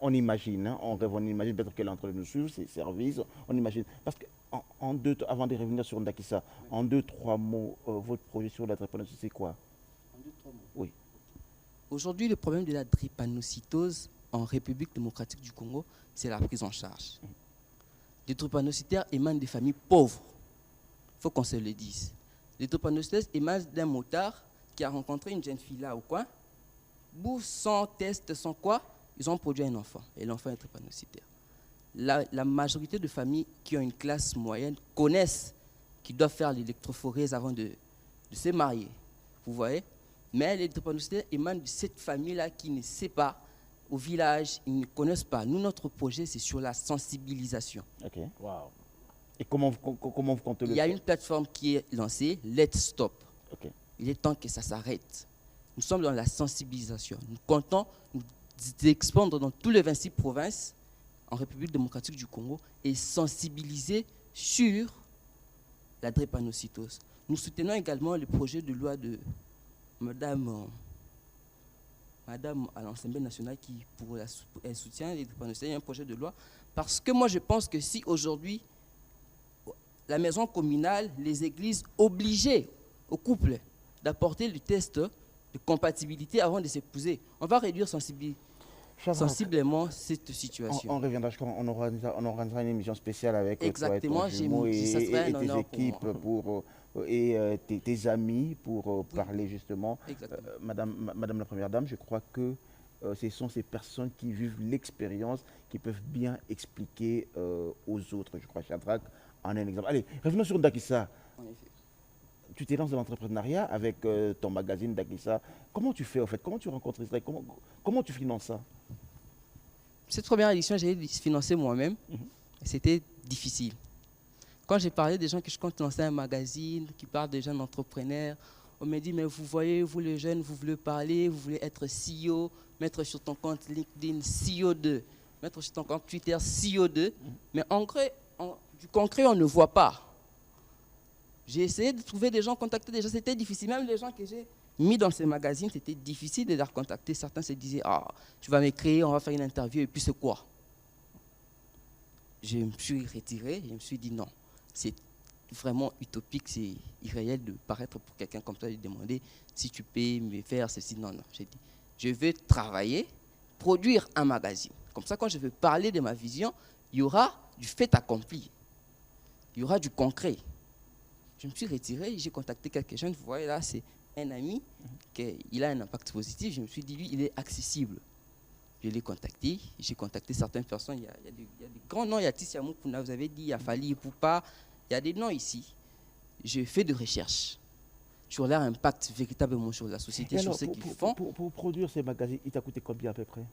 On imagine, hein, on rêve, on imagine peut-être qu'elle est en train de nous suivre, ses services, on imagine. Parce que, avant de revenir sur Ndakisa, en 2-3 mots, votre projet sur la drépanocytose, c'est quoi? En 2-3 mots. Oui. Aujourd'hui, le problème de la drépanocytose en République démocratique du Congo, c'est la prise en charge. Les drépanocytaires émanent des familles pauvres. Il faut qu'on se le dise. Les drépanocytoses émanent d'un motard qui a rencontré une jeune fille là au coin. Bouffe, sans test, sans quoi, ils ont produit un enfant. Et l'enfant est drépanocytaire. La majorité de familles qui ont une classe moyenne connaissent qu'ils doivent faire l'électrophorèse avant de se marier. Vous voyez? Mais les drépanocytaires émanent de cette famille-là qui ne sait pas, au village, ils ne connaissent pas. Nous, notre projet, c'est sur la sensibilisation. Ok. Wow. Et comment vous comptez le faire? Il y a une plateforme qui est lancée, Let's Stop. Okay. Il est temps que ça s'arrête. Nous sommes dans la sensibilisation. Nous comptons nous expandre dans toutes les 26 provinces en République démocratique du Congo et sensibiliser sur la drépanocytose. Nous soutenons également le projet de loi de Madame à l'Assemblée nationale qui elle soutient les drépanocytaires. Il y a un projet de loi parce que moi je pense que si aujourd'hui la maison communale, les églises obligeaient aux couples d'apporter le test de compatibilité avant de s'épouser, on va réduire sensiblement cette situation. On reviendra, on organisera une émission spéciale avec exactement, toi et tes équipes et tes amis pour parler justement. Madame la Première Dame, je crois que ce sont ces personnes qui vivent l'expérience qui peuvent bien expliquer aux autres. Je crois Shadrach en est un exemple. Allez, revenons sur Ndakisa. Tu t'es lancé dans l'entrepreneuriat avec ton magazine Ndakisa. Comment tu fais en fait? Comment tu rencontres ça? Comment tu finances ça? Cette première édition, j'ai financé moi-même. C'était difficile. Quand j'ai parlé des gens que je compte lancer un magazine, qui parlent des jeunes entrepreneurs, on me dit, mais vous voyez, vous les jeunes, vous voulez parler, vous voulez être CEO, mettre sur ton compte LinkedIn CEO2, mettre sur ton compte Twitter CEO2. Mais en vrai, du concret, on ne voit pas. J'ai essayé de trouver des gens, contacter des gens, c'était difficile. Même les gens que j'ai mis dans ces magazines, c'était difficile de les contacter. Certains se disaient, tu vas m'écrire, on va faire une interview, et puis c'est quoi? Je me suis retiré, je me suis dit non. C'est vraiment utopique, c'est irréel de paraître pour quelqu'un comme ça, de demander si tu peux me faire ceci. Non, non. J'ai dit, je veux travailler, produire un magazine. Comme ça, quand je veux parler de ma vision, il y aura du fait accompli. Il y aura du concret. Je me suis retiré, j'ai contacté quelques jeunes. Vous voyez là, c'est un ami, il a un impact positif. Je me suis dit, lui, il est accessible. Je l'ai contacté, j'ai contacté certaines personnes. Il y a des grands noms, il y a Tissiamou Pouna, vous avez dit, il y a Fali Poupa, il y a des noms ici. J'ai fait de recherches sur leur impact véritablement sur la société, sur ce qu'ils font. Pour produire ces magazines, il t'a coûté combien à peu près?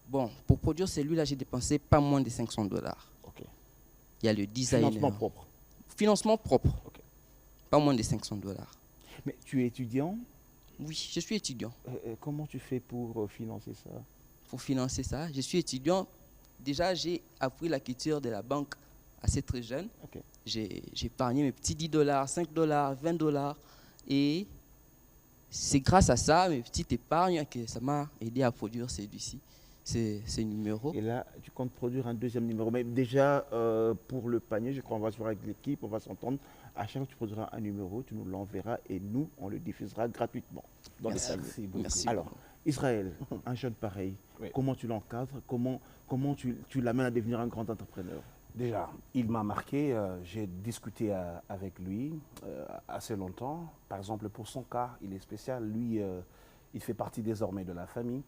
Bon, pour produire celui-là, j'ai dépensé pas moins de $500. Ok. Il y a le designer. Financement propre. Financement propre. Okay. Pas moins de $500. Mais tu es étudiant? Oui, je suis étudiant. Comment tu fais pour financer ça? Pour financer ça, je suis étudiant. Déjà, j'ai appris la culture de la banque assez très jeune. Okay. J'ai épargné mes petits $10, $5, $20. Et c'est grâce à ça, mes petites épargnes, que ça m'a aidé à produire ces numéros. Et là, tu comptes produire un deuxième numéro. Mais déjà, pour le panier, je crois qu'on va se voir avec l'équipe, on va s'entendre. À chaque fois que tu produiras un numéro, tu nous l'enverras et nous, on le diffusera gratuitement dans les paniers. Merci. Alors, Israël, un jeune pareil, Oui. comment tu l'encadres? Comment tu l'amènes à devenir un grand entrepreneur? Déjà, il m'a marqué, j'ai discuté avec lui assez longtemps. Par exemple, pour son cas, il est spécial. Lui, il fait partie désormais de la famille.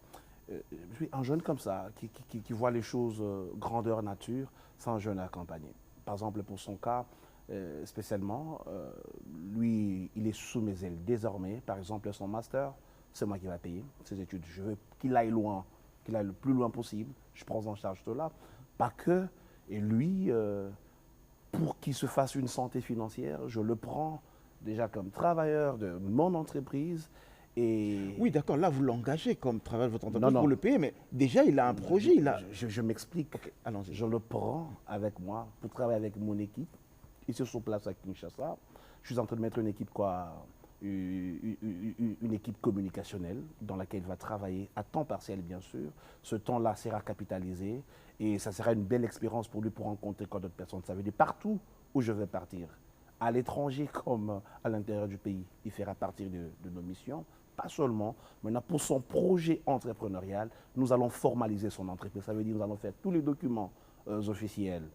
Un jeune comme ça, qui voit les choses grandeur nature, c'est un jeune à accompagner. Par exemple, pour son cas, spécialement, lui, il est sous mes ailes désormais. Par exemple, son master, c'est moi qui va payer ses études. Je veux qu'il aille loin, qu'il aille le plus loin possible. Je prends en charge cela. Pas que. Et lui, pour qu'il se fasse une santé financière, je le prends déjà comme travailleur de mon entreprise. Et oui, d'accord, là, vous l'engagez comme travailleur de votre entreprise Non. pour le payer, mais déjà, il a un projet. Je m'explique. Okay, allons-y. Je le prends avec moi pour travailler avec mon équipe. Ils se sont placés à Kinshasa. Je suis en train de mettre une équipe, une équipe communicationnelle dans laquelle il va travailler à temps partiel, bien sûr. Ce temps-là sera capitalisé et ça sera une belle expérience pour lui pour rencontrer d'autres personnes. Ça veut dire partout où je vais partir, à l'étranger comme à l'intérieur du pays, il fera partie de nos missions. Pas seulement, maintenant pour son projet entrepreneurial, nous allons formaliser son entreprise. Ça veut dire que nous allons faire tous les documents officiels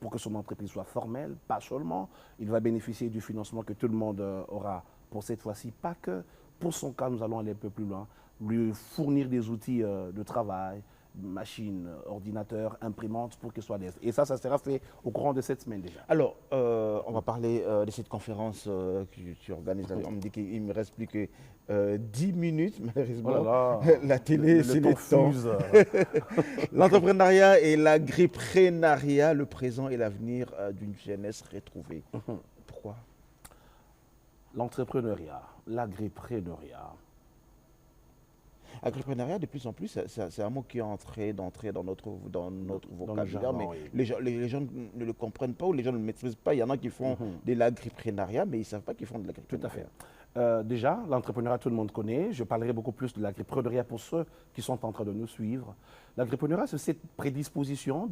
pour que son entreprise soit formelle. Pas seulement, il va bénéficier du financement que tout le monde aura pour cette fois-ci. Pas que, pour son cas, nous allons aller un peu plus loin, lui fournir des outils de travail, machines, ordinateurs, imprimantes pour qu'il soit à l'aise. Et ça sera fait au courant de cette semaine déjà. Alors, on va parler de cette conférence que tu organises. On me dit qu'il ne me reste plus que 10 minutes, malheureusement. Oh là là. La télé, c'est le temps. L'entrepreneuriat et l'agriprenariat, le présent et l'avenir d'une jeunesse retrouvée. Pourquoi? L'entrepreneuriat, l'agriprenariat. Agriprenariat, de plus en plus, c'est un mot qui est d'entrer dans notre vocabulaire, mais oui. les gens ne le comprennent pas ou les gens ne le maîtrisent pas. Il y en a qui font de l'agriprenariat, mais ils ne savent pas qu'ils font de l'agriprenariat. Tout à fait. Déjà, l'entrepreneuriat, tout le monde connaît. Je parlerai beaucoup plus de l'agriprenariat pour ceux qui sont en train de nous suivre. L'agriprenariat, c'est cette prédisposition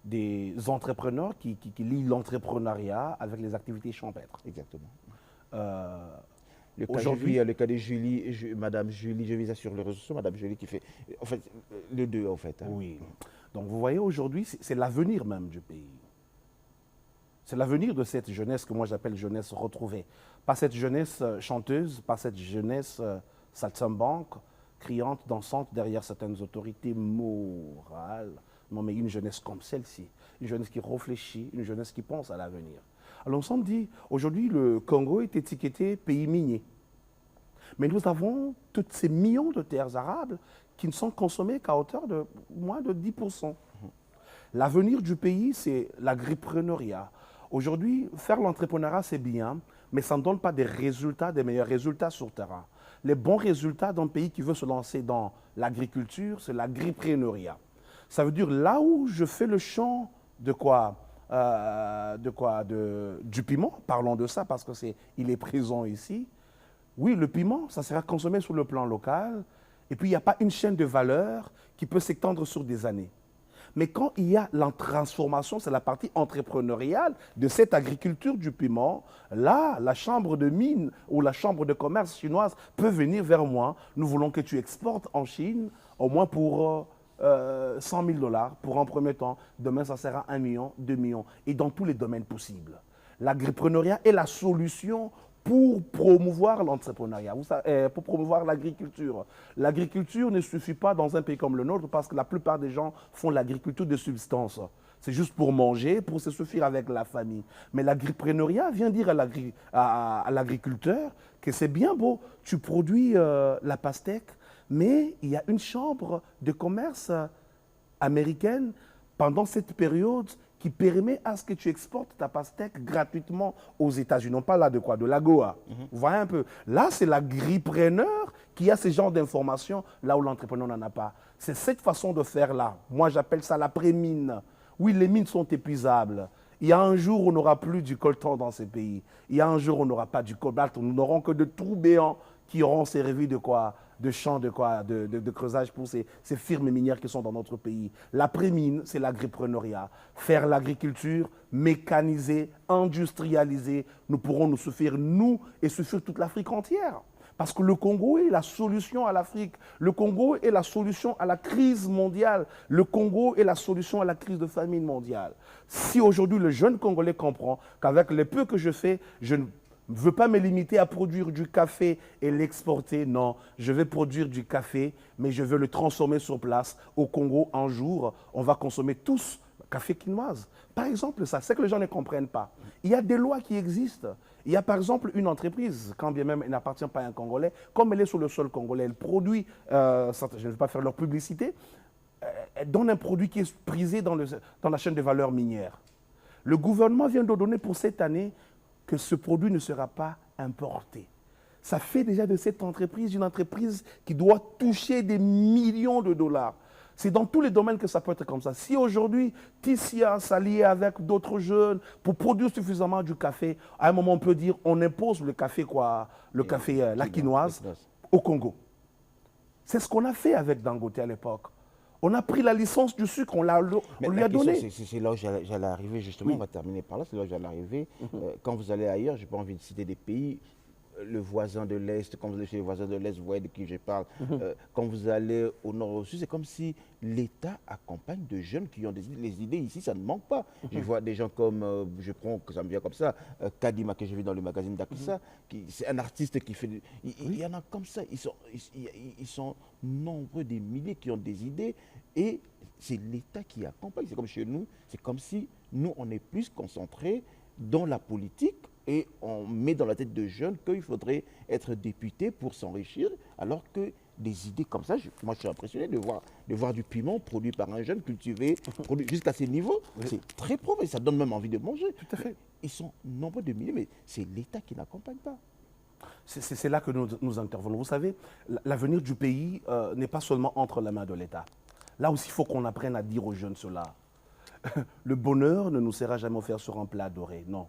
des entrepreneurs qui lient l'entrepreneuriat avec les activités champêtres. Exactement. Aujourd'hui, le cas de Julie, Madame Julie, je vis ça sur les réseaux sociaux, Madame Julie qui fait, en fait, les deux en fait. Hein. Oui. Donc vous voyez, aujourd'hui, c'est l'avenir même du pays. C'est l'avenir de cette jeunesse que moi j'appelle jeunesse retrouvée. Pas cette jeunesse chanteuse, pas cette jeunesse saltimbanque, criante, dansante derrière certaines autorités morales. Non, mais une jeunesse comme celle-ci, une jeunesse qui réfléchit, une jeunesse qui pense à l'avenir. Alors on s'en dit, aujourd'hui le Congo est étiqueté pays minier. Mais nous avons tous ces millions de terres arables qui ne sont consommées qu'à hauteur de moins de 10%. L'avenir du pays, c'est l'agriprenariat. Aujourd'hui, faire l'entrepreneuriat, c'est bien, mais ça ne donne pas des résultats, des meilleurs résultats sur le terrain. Les bons résultats d'un pays qui veut se lancer dans l'agriculture, c'est l'agriprenariat. Ça veut dire là où je fais le champ de quoi? Du piment, parlons de ça parce qu'il est présent ici. Oui, le piment, ça sera consommé sur le plan local et puis il n'y a pas une chaîne de valeur qui peut s'étendre sur des années. Mais quand il y a la transformation, c'est la partie entrepreneuriale de cette agriculture du piment, là, la chambre de mine ou la chambre de commerce chinoise peut venir vers moi. Nous voulons que tu exportes en Chine au moins pour 100 000 $, pour un premier temps. Demain, ça sera 1 million, 2 millions, et dans tous les domaines possibles. L'agriprenariat est la solution pour promouvoir l'entrepreneuriat, pour promouvoir l'agriculture. L'agriculture ne suffit pas dans un pays comme le nôtre parce que la plupart des gens font l'agriculture de subsistance. C'est juste pour manger, pour se suffire avec la famille. Mais l'agriprenariat vient dire à l'agriculteur que c'est bien beau, tu produis la pastèque, mais il y a une chambre de commerce américaine pendant cette période qui permet à ce que tu exportes ta pastèque gratuitement aux États-Unis. On parle là de quoi? De l'AGOA. Vous voyez un peu. Là, c'est l'agripreneur qui a ce genre d'informations là où l'entrepreneur n'en a pas. C'est cette façon de faire là. Moi, j'appelle ça l'après-mine. Oui, les mines sont épuisables. Il y a un jour où on n'aura plus du coltan dans ces pays. Il y a un jour où on n'aura pas du cobalt. Nous n'aurons que de trous béants qui auront servi de quoi? De champs de creusage pour ces firmes minières qui sont dans notre pays. L'après-mine, c'est l'agripreneuriat. Faire l'agriculture, mécaniser, industrialiser, nous pourrons nous suffire, nous, et suffire toute l'Afrique entière. Parce que le Congo est la solution à l'Afrique. Le Congo est la solution à la crise mondiale. Le Congo est la solution à la crise de famine mondiale. Si aujourd'hui le jeune Congolais comprend qu'avec le peu que je fais, je ne veux pas me limiter à produire du café et l'exporter. Non, je vais produire du café, mais je veux le transformer sur place. Au Congo, un jour, on va consommer tous le café quinoise. Par exemple, ça, c'est que les gens ne comprennent pas. Il y a des lois qui existent. Il y a par exemple une entreprise, quand bien même elle n'appartient pas à un Congolais, comme elle est sur le sol congolais, elle produit, je ne vais pas faire leur publicité, elle donne un produit qui est prisé dans la chaîne de valeur minière. Le gouvernement vient de donner pour cette année que ce produit ne sera pas importé. Ça fait déjà de cette entreprise une entreprise qui doit toucher des millions de dollars. C'est dans tous les domaines que ça peut être comme ça. Si aujourd'hui, Tissia s'allie avec d'autres jeunes pour produire suffisamment du café, à un moment on peut dire on impose le café, la quinoise au Congo. C'est ce qu'on a fait avec Dangote à l'époque. On a pris la licence du sucre, on lui a donné. C'est là où j'allais arriver, justement, oui. On va terminer par là, c'est là où j'allais arriver. Quand vous allez ailleurs, je n'ai pas envie de citer des pays, le voisin de l'Est, quand vous allez chez le voisin de l'Est, vous voyez de qui je parle. Quand vous allez au nord au sud, c'est comme si l'État accompagne de jeunes qui ont les idées ici, ça ne manque pas. Je vois des gens comme, je prends que ça me vient comme ça, Kadima que j'ai vu dans le magazine d'Akissa, c'est un artiste qui fait... Il y en a comme ça, ils sont nombreux, des milliers qui ont des idées et c'est l'État qui accompagne. C'est comme chez nous, c'est comme si nous, on est plus concentrés dans la politique et on met dans la tête de jeunes qu'il faudrait être député pour s'enrichir, alors que des idées comme ça, moi je suis impressionné de voir du piment produit par un jeune, cultivé, jusqu'à ces niveaux. Oui. C'est très propre et ça donne même envie de manger. Tout à fait. Ils sont nombreux de milliers, mais c'est l'État qui n'accompagne pas. C'est là que nous intervenons. Vous savez, l'avenir du pays n'est pas seulement entre les mains de l'État. Là aussi, il faut qu'on apprenne à dire aux jeunes cela. Le bonheur ne nous sera jamais offert sur un plat doré, non.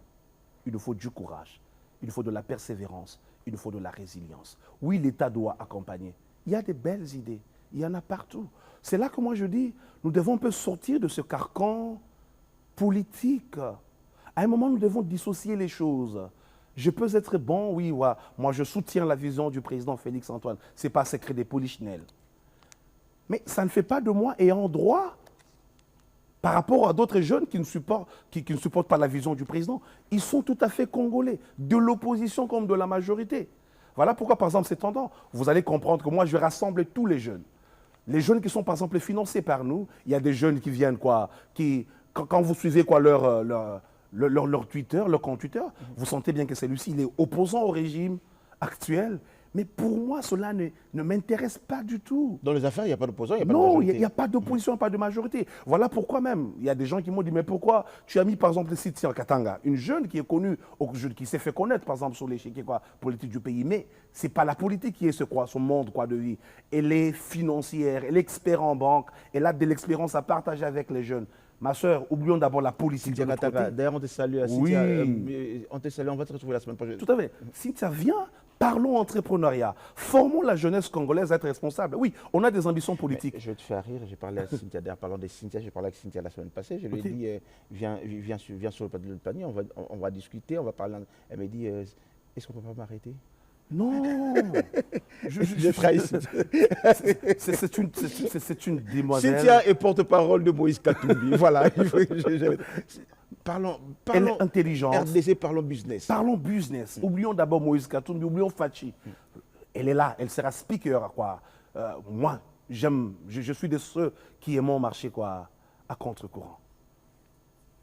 Il nous faut du courage, il nous faut de la persévérance, il nous faut de la résilience. Oui, l'État doit accompagner. Il y a des belles idées, il y en a partout. C'est là que moi je dis, nous devons un peu sortir de ce carcan politique. À un moment, nous devons dissocier les choses. Je peux être bon, oui, ouais. Moi je soutiens la vision du président Félix Antoine. Ce n'est pas secret des polichinelles. Mais ça ne fait pas de moi ayant droit par rapport à d'autres jeunes qui ne supportent pas la vision du président. Ils sont tout à fait congolais, de l'opposition comme de la majorité. Voilà pourquoi, par exemple, c'est tendance. Vous allez comprendre que moi, je vais rassembler tous les jeunes. Les jeunes qui sont, par exemple, financés par nous. Il y a des jeunes qui viennent, quand vous suivez leur Twitter, leur compte Twitter, vous sentez bien que celui-ci, il est opposant au régime actuel. Mais pour moi, cela ne m'intéresse pas du tout. Dans les affaires, il n'y a pas d'opposition, il n'y a pas de majorité. Non, il n'y a pas d'opposition, pas de majorité. Voilà pourquoi même, il y a des gens qui m'ont dit, mais pourquoi tu as mis par exemple Cynthia Katanga, une jeune qui est connue, qui s'est fait connaître par exemple sur l'échiquier politique du pays, mais ce n'est pas la politique qui est son monde de vie. Elle est financière, elle est expert en banque, elle a de l'expérience à partager avec les jeunes. Ma soeur, oublions d'abord la politique. D'ailleurs, on te salue à Cynthia. Oui. On te salue, on va te retrouver la semaine prochaine. Tout à fait. Cynthia, viens. Parlons entrepreneuriat. Formons la jeunesse congolaise à être responsable. Oui, on a des ambitions politiques. Mais je vais te faire rire. J'ai parlé à Cynthia. D'ailleurs, parlant de Cynthia, j'ai parlé avec Cynthia la semaine passée. Je lui ai dit, viens sur le panier, on va discuter, on va parler. Elle m'a dit, est-ce qu'on ne peut pas m'arrêter? Non. Je trahis. C'est une demoiselle. Cynthia est porte-parole de Moïse Katumbi. Voilà. Parlons intelligence. RDC, parlons business. Parlons business. Oublions d'abord Moïse Katumbi, oublions Fachi. Elle est là, elle sera speaker. Moi, je suis de ceux qui aiment marcher à contre-courant.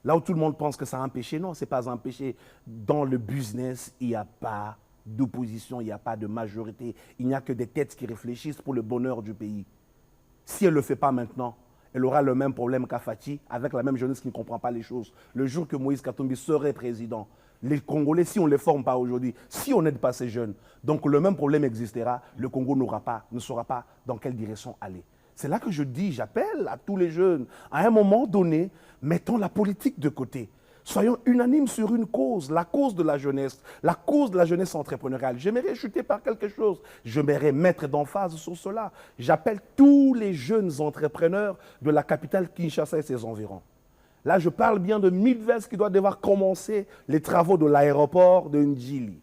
Là où tout le monde pense que c'est un péché, non, ce n'est pas un péché. Dans le business, il n'y a pas d'opposition, il n'y a pas de majorité. Il n'y a que des têtes qui réfléchissent pour le bonheur du pays. Si elle ne le fait pas maintenant, elle aura le même problème qu'à Fachi, avec la même jeunesse qui ne comprend pas les choses. Le jour que Moïse Katumbi serait président, les Congolais, si on ne les forme pas aujourd'hui, si on n'aide pas ces jeunes, donc le même problème existera, le Congo ne saura pas dans quelle direction aller. C'est là que je dis, j'appelle à tous les jeunes, à un moment donné, mettons la politique de côté. Soyons unanimes sur une cause, la cause de la jeunesse entrepreneuriale. J'aimerais chuter par quelque chose. J'aimerais mettre d'emphase sur cela. J'appelle tous les jeunes entrepreneurs de la capitale Kinshasa et ses environs. Là, je parle bien de Midwest qui doit devoir commencer les travaux de l'aéroport de Ndjili.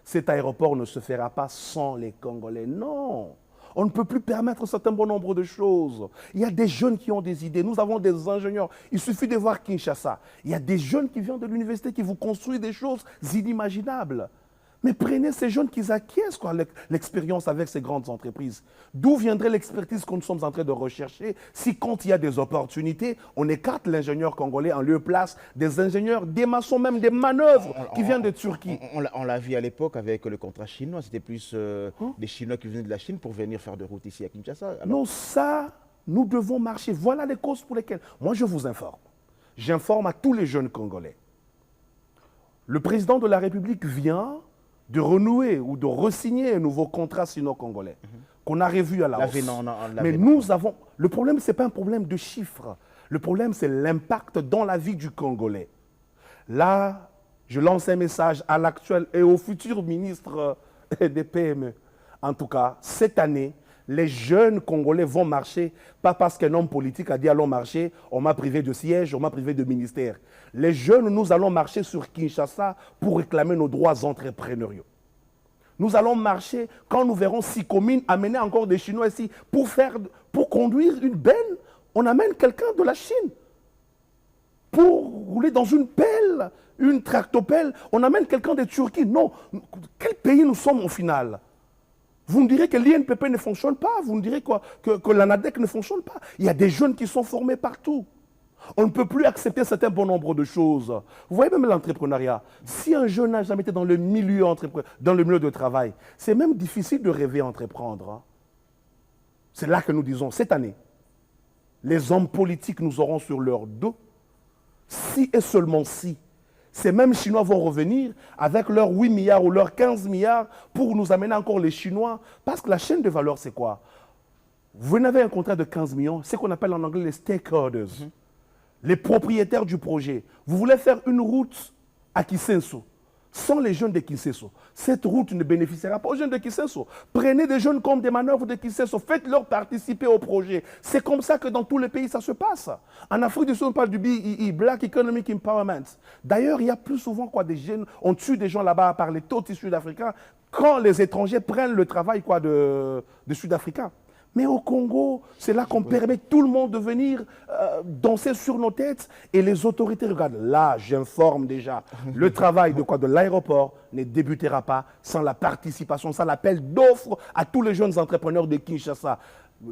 Cet aéroport ne se fera pas sans les Congolais. Non. On ne peut plus permettre un certain bon nombre de choses. Il y a des jeunes qui ont des idées. Nous avons des ingénieurs. Il suffit de voir Kinshasa. Il y a des jeunes qui viennent de l'université qui vous construisent des choses inimaginables. Mais prenez ces jeunes qui acquiescent l'expérience avec ces grandes entreprises. D'où viendrait l'expertise que nous sommes en train de rechercher si quand il y a des opportunités, on écarte l'ingénieur congolais en lieu place des ingénieurs, des maçons, même des manœuvres qui viennent de Turquie. On l'a vu à l'époque avec le contrat chinois. C'était plus des Chinois qui venaient de la Chine pour venir faire des routes ici à Kinshasa. Alors... Non, ça, nous devons marcher. Voilà les causes pour lesquelles. Moi, je vous informe. J'informe à tous les jeunes Congolais. Le président de la République vient de renouer ou de re-signer un nouveau contrat sino-congolais qu'on a revu à la hausse. Mais nous avons... Le problème, ce n'est pas un problème de chiffres. Le problème, c'est l'impact dans la vie du Congolais. Là, je lance un message à l'actuel et au futur ministre des PME. En tout cas, cette année, les jeunes Congolais vont marcher, pas parce qu'un homme politique a dit allons marcher, on m'a privé de siège, on m'a privé de ministère. Les jeunes, nous allons marcher sur Kinshasa pour réclamer nos droits entrepreneuriaux. Nous allons marcher quand nous verrons 6 communes amener encore des Chinois ici pour conduire une benne. On amène quelqu'un de la Chine pour rouler dans une pelle, une tractopelle. On amène quelqu'un de Turquie. Non, quel pays nous sommes au final? Vous me direz que l'INPP ne fonctionne pas, vous me direz que l'ANADEC ne fonctionne pas. Il y a des jeunes qui sont formés partout. On ne peut plus accepter un certain bon nombre de choses. Vous voyez même l'entrepreneuriat. Si un jeune n'a jamais été dans le milieu de travail, c'est même difficile de rêver entreprendre. C'est là que nous disons, cette année, les hommes politiques nous auront sur leur dos. Si et seulement si, ces mêmes Chinois vont revenir avec leurs 8 milliards ou leurs 15 milliards pour nous amener encore les Chinois. Parce que la chaîne de valeur, c'est quoi? Vous n'avez un contrat de 15 millions, c'est ce qu'on appelle en anglais les stakeholders. Les propriétaires du projet. Vous voulez faire une route à Kisenso, sans les jeunes de Kisenso. Cette route ne bénéficiera pas aux jeunes de Kisenso. Prenez des jeunes comme des manœuvres de Kisenso, faites-leur participer au projet. C'est comme ça que dans tous les pays, ça se passe. En Afrique du Sud, on parle du BEE, Black Economic Empowerment. D'ailleurs, il y a plus souvent des jeunes, on tue des gens là-bas par les taux sud-africains quand les étrangers prennent le travail de Sud-Africains. Mais au Congo, c'est là qu'on permet tout le monde de venir danser sur nos têtes. Et les autorités regardent. Là, j'informe déjà, le travail de l'aéroport ne débutera pas sans la participation, sans l'appel d'offres à tous les jeunes entrepreneurs de Kinshasa.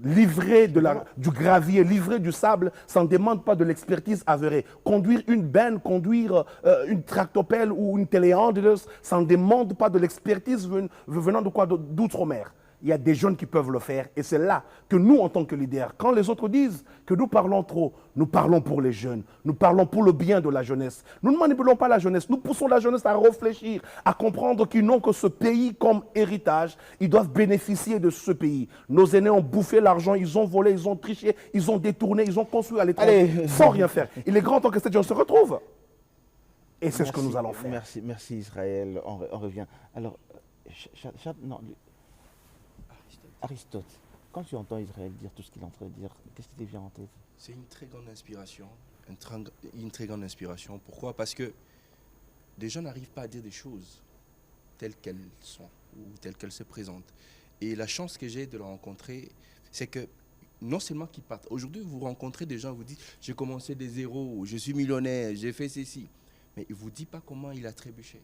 Livrer du gravier, livrer du sable, ça ne demande pas de l'expertise avérée. Conduire une benne, conduire une tractopelle ou une téléhandleuse, ça ne demande pas de l'expertise venant d'outre-mer. Il y a des jeunes qui peuvent le faire et c'est là que nous, en tant que leaders, quand les autres disent que nous parlons trop, nous parlons pour les jeunes, nous parlons pour le bien de la jeunesse. Nous ne manipulons pas la jeunesse, nous poussons la jeunesse à réfléchir, à comprendre qu'ils n'ont que ce pays comme héritage, ils doivent bénéficier de ce pays. Nos aînés ont bouffé l'argent, ils ont volé, ils ont triché, ils ont détourné, ils ont construit à l'étranger sans rien faire. Il est grand temps que cette jeunesse se retrouve. Et c'est ce que nous allons faire. Merci Israël, on revient. Alors, Aristote, quand tu entends Israël dire tout ce qu'il est en train de dire, qu'est-ce qui te vient en tête? C'est une très grande inspiration. Une très grande inspiration. Pourquoi? Parce que des gens n'arrivent pas à dire des choses telles qu'elles sont ou telles qu'elles se présentent. Et la chance que j'ai de le rencontrer, c'est que non seulement qu'ils partent. Aujourd'hui, vous rencontrez des gens, vous dites « j'ai commencé des zéros, je suis millionnaire, j'ai fait ceci ». Mais il ne vous dit pas comment il a trébuché.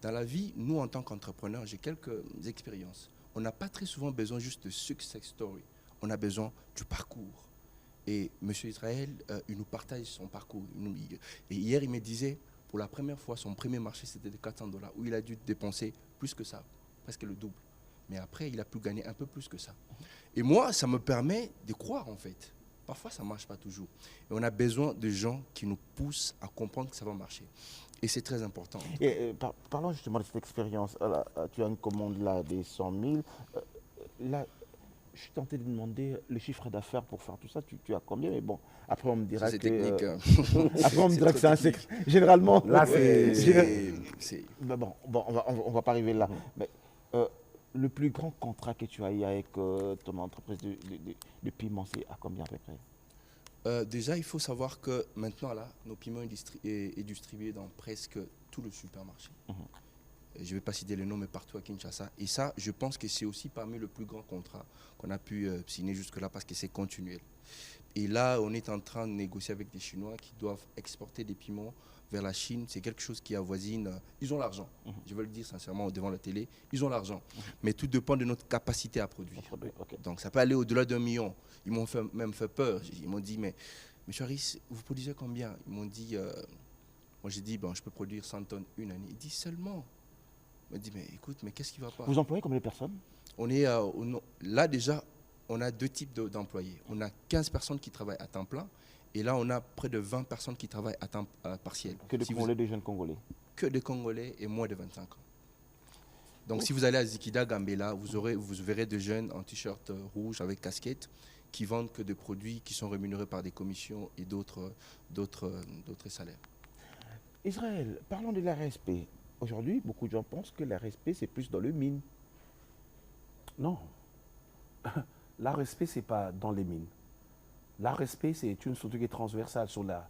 Dans la vie, nous, en tant qu'entrepreneurs, j'ai quelques expériences. On n'a pas très souvent besoin juste de success story. On a besoin du parcours. Et M. Israël, il nous partage son parcours. Et hier, il me disait, pour la première fois, son premier marché, c'était de $400, où il a dû dépenser plus que ça, presque le double. Mais après, il a pu gagner un peu plus que ça. Et moi, ça me permet de croire, en fait. Parfois, ça ne marche pas toujours. Et on a besoin de gens qui nous poussent à comprendre que ça va marcher. Et c'est très important. Et, parlons justement de cette expérience. Tu as une commande là des 100 000. Là, Je suis tenté de demander le chiffre d'affaires pour faire tout ça. Tu as combien? Mais bon, après on me dira c'est que... technique. Après on me dira que c'est un secret. Généralement... Là, Bon, on va pas arriver là. Mais, le plus grand contrat que tu as eu avec ton entreprise de piment, c'est à combien à peu près? Déjà, il faut savoir que maintenant, là, nos piments est distribué dans presque tout le supermarché. Je ne vais pas citer les noms, mais partout à Kinshasa. Et ça, je pense que c'est aussi parmi le plus grand contrat qu'on a pu signer jusque-là parce que c'est continuel. Et là, on est en train de négocier avec des Chinois qui doivent exporter des piments vers la Chine. C'est quelque chose qui avoisine... Ils ont l'argent. Je veux le dire sincèrement devant la télé. Ils ont l'argent. Mais tout dépend de notre capacité à produire. Donc, ça peut aller au-delà d'1 million. Ils m'ont même fait peur. Ils m'ont dit, mais monsieur Harris, vous produisez combien? Ils m'ont dit... moi, j'ai dit, bon, je peux produire 100 tonnes une année. Ils disent seulement... Il m'a dit, mais écoute, mais qu'est-ce qui ne va pas? Vous employez combien de personnes? On est là déjà, on a 2 types d'employés. On a 15 personnes qui travaillent à temps plein et là on a près de 20 personnes qui travaillent à temps partiel. Que de Congolais, des jeunes Congolais? Que des Congolais et moins de 25 ans. Donc si vous allez à Zikida, Gambela, vous verrez des jeunes en t-shirt rouge avec casquette qui vendent que des produits qui sont rémunérés par des commissions et d'autres salaires. Israël, parlons de la RSP. Aujourd'hui, beaucoup de gens pensent que la RSP, c'est plus dans le mine. Non. La RSP, ce n'est pas dans les mines. La RSP, c'est une structure qui est transversale sur la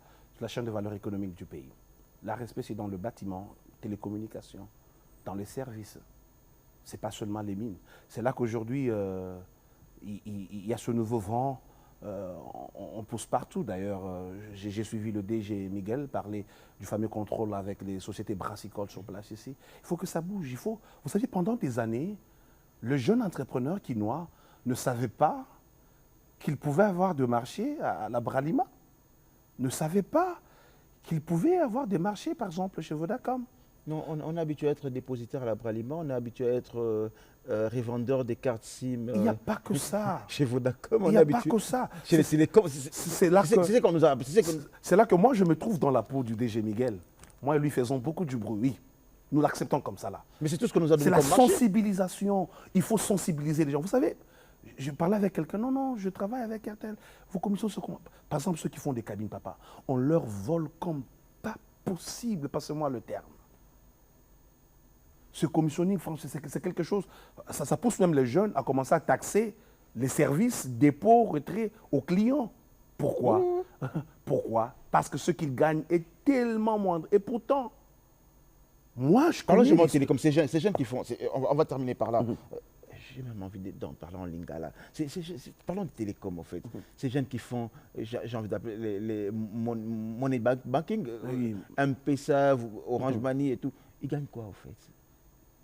chaîne de valeur économique du pays. La RSP, c'est dans le bâtiment, télécommunications, dans les services. Ce n'est pas seulement les mines. C'est là qu'aujourd'hui, il y a ce nouveau vent. On pousse partout. D'ailleurs, j'ai suivi le DG Miguel parler du fameux contrôle avec les sociétés brassicoles sur place ici. Il faut que ça bouge. Vous savez, pendant des années, le jeune entrepreneur quinois ne savait pas qu'il pouvait avoir de marché à la Bralima, ne savait pas qu'il pouvait avoir des marchés, par exemple, chez Vodacom. Non, on est habitué à être dépositaire à la Bralima, on est habitué à être revendeur des cartes SIM. Il n'y a pas que ça. Chez Vodacom, il n'y a pas que ça. C'est là que moi, je me trouve dans la peau du DG Miguel. Moi et lui faisons beaucoup du bruit. Oui, nous l'acceptons comme ça là. Mais c'est tout ce que nous avons. C'est la sensibilisation. Il faut sensibiliser les gens. Vous savez, je parlais avec quelqu'un. Non, je travaille avec RTL. Vos commissions, par exemple, ceux qui font des cabines papa, on leur vole comme pas possible. Passez-moi le terme. Ce commissionning, c'est quelque chose, ça pousse même les jeunes à commencer à taxer les services, dépôt, retrait aux clients. Pourquoi? Pourquoi? Parce que ce qu'ils gagnent est tellement moindre. Et pourtant, moi, je connais... Parlons de télécom, ces jeunes qui font... On va terminer par là. J'ai même envie d'en parler en lingala. Parlons de télécom, en fait. Ces jeunes qui font, j'ai envie d'appeler les money banking, M-Pesa, Orange Money et tout. Ils gagnent quoi, en fait?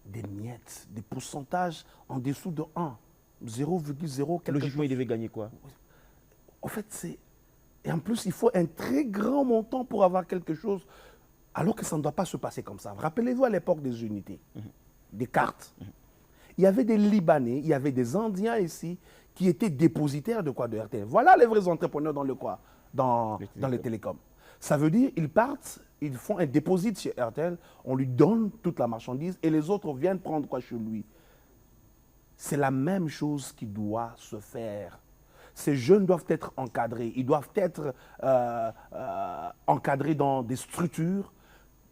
Des miettes, des pourcentages en dessous de 1, 0,0 quelque Logiquement, il devait gagner quoi? En fait, c'est... Et en plus, il faut un très grand montant pour avoir quelque chose, alors que ça ne doit pas se passer comme ça. Rappelez-vous à l'époque des unités, des cartes. Il y avait des Libanais, il y avait des Indiens ici qui étaient dépositaires de quoi? De RTL. Voilà les vrais entrepreneurs dans le quoi? Dans les télécoms. Ça veut dire ils partent, ils font un dépôt chez RTL, on lui donne toute la marchandise et les autres viennent prendre quoi chez lui. C'est la même chose qui doit se faire. Ces jeunes doivent être encadrés, ils doivent être encadrés dans des structures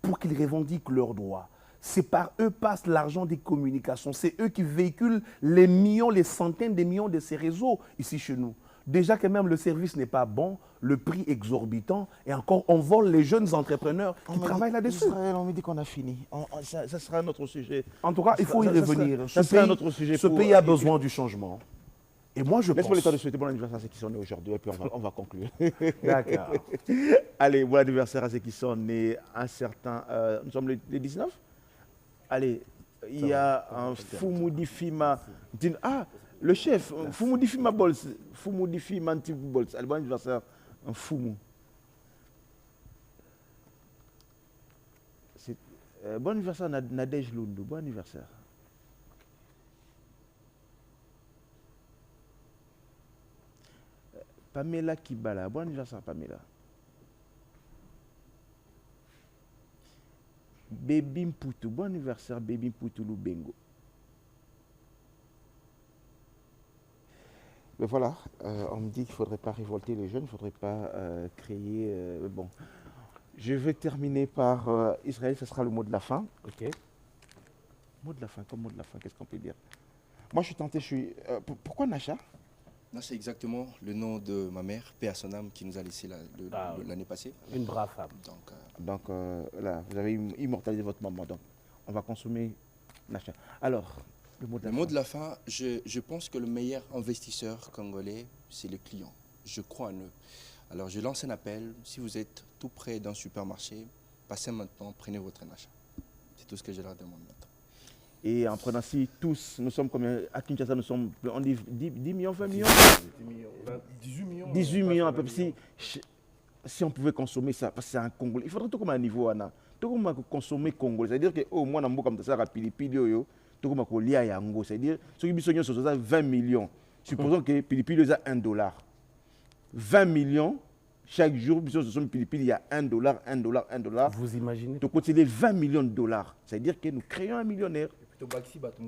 pour qu'ils revendiquent leurs droits. C'est par eux passe l'argent des communications, c'est eux qui véhiculent les millions, les centaines de millions de ces réseaux ici chez nous. Déjà que même le service n'est pas bon, le prix exorbitant, et encore on vole les jeunes entrepreneurs qui travaillent là-dessus. On me dit qu'on a fini. Ça sera un autre sujet. En tout cas, il faut y revenir. Ça sera un autre sujet. Ce pays a besoin du changement. Et moi, je pense... Laisse-moi le temps de souhaiter bon anniversaire à ceux qui sont nés aujourd'hui, et puis on va conclure. D'accord. Allez, bon anniversaire à ceux qui sont nés un certain... nous sommes le 19 ? Allez, il y a un Foumoudi Fima... Ah, le chef, Foumoudi Fima Bols, Foumoudi Fima Antib Bols. Allez, bon anniversaire, un Foumou. Bon anniversaire Nadège Lundu, bon anniversaire. Pamela Kibala, bon anniversaire Pamela. Baby Mputu, bon anniversaire Baby Mputu Lubengo. Mais voilà, on me dit qu'il ne faudrait pas révolter les jeunes, il ne faudrait pas créer... bon, je vais terminer par Israël, ce sera le mot de la fin. Ok. Mot de la fin, comme mot de la fin, qu'est-ce qu'on peut dire? Moi, je suis tenté, pourquoi Nacha? Non, c'est exactement le nom de ma mère, paix à son âme, qui nous a laissé l'année passée. Une brave femme. Donc là, vous avez immortalisé votre maman, donc on va consommer Nacha. Alors, le mot de la fin. Je pense que le meilleur investisseur congolais, c'est le client. Je crois en eux. Alors, je lance un appel. Si vous êtes tout près d'un supermarché, passez maintenant, prenez votre Nacha. C'est tout ce que je leur demande maintenant. Et en prenant si tous, nous sommes combien? À Kinshasa, nous sommes, on dit 10 millions, 20 millions 18 millions. 18 millions à peu près. Si on pouvait consommer ça, parce que c'est un Congolais. Il faudrait tout comme un niveau, Anna. Tout comme consommer Congolais. C'est-à-dire que, au moins, on a comme ça, pilipili, tout comme on lia yango. C'est-à-dire, ceux qui sont sur 20 millions. Supposons que pilipili a $1. 20 millions. Chaque jour, ce sont pilipili, il y a $1, $1. Vous imaginez? Donc, c'est les 20 millions de dollars. C'est-à-dire que nous créons un millionnaire.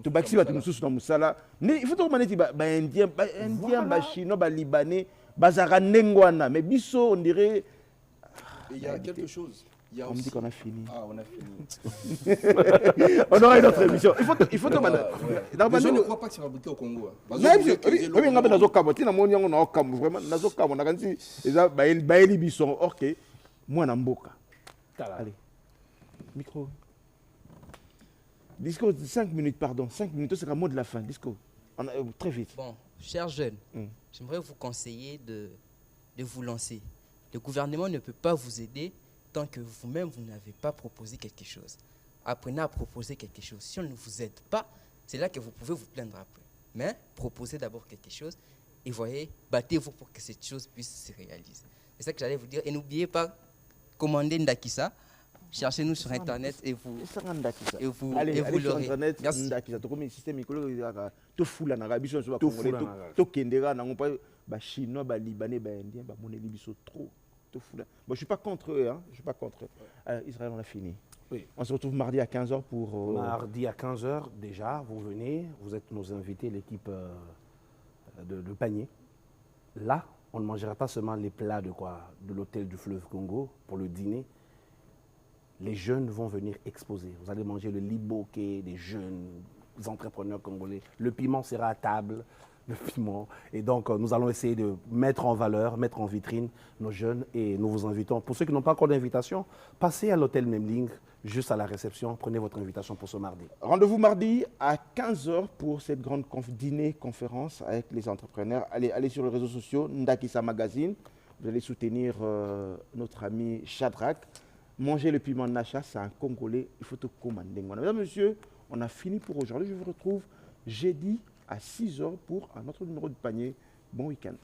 Tobaxi batumsusu na musala mais il faut que maneti ba indien ba chinois ba libanais bazara nengwana mais biso on dirait il y a quelque chose. On me dit qu'on a fini. Ah, on a fini. On aura une autre émission. Il faut que je ne crois pas que c'est fabriqué au Congo. Allez, micro. Disco, 5 minutes, pardon. 5 minutes, c'est le mot de la fin. Disco, très vite. Bon, chers jeunes, j'aimerais vous conseiller de vous lancer. Le gouvernement ne peut pas vous aider tant que vous-même, vous n'avez pas proposé quelque chose. Apprenez à proposer quelque chose. Si on ne vous aide pas, c'est là que vous pouvez vous plaindre après. Mais proposez d'abord quelque chose et voyez, battez-vous pour que cette chose puisse se réaliser. C'est ça que j'allais vous dire. Et n'oubliez pas, commandez Ndakisa. Cherchez-nous sur Internet et vous l'aurez. Internet, merci. Système écologique, tout fou là, tout Kendera, Chinois, Libanais, Indiens, trop. Bon, je ne suis pas contre eux, hein. Je suis pas contre eux. Israël, on a fini. Oui. On se retrouve mardi à 15h pour... Mardi à 15h, déjà, vous venez, vous êtes nos invités, l'équipe de panier. Là, on ne mangera pas seulement les plats de l'hôtel du fleuve Congo pour le dîner. Les jeunes vont venir exposer. Vous allez manger le liboké des jeunes entrepreneurs congolais. Le piment sera à table, le piment. Et donc, nous allons essayer de mettre en valeur, mettre en vitrine nos jeunes et nous vous invitons. Pour ceux qui n'ont pas encore d'invitation, passez à l'hôtel Memling, juste à la réception. Prenez votre invitation pour ce mardi. Rendez-vous mardi à 15h pour cette grande dîner-conférence avec les entrepreneurs. Allez sur les réseaux sociaux, Ndakisa Magazine. Vous allez soutenir notre ami Shadrach. Manger le piment Nacha, c'est un Congolais, il faut te commander. Mesdames, Messieurs, on a fini pour aujourd'hui. Je vous retrouve jeudi à 6h pour un autre numéro de panier. Bon week-end.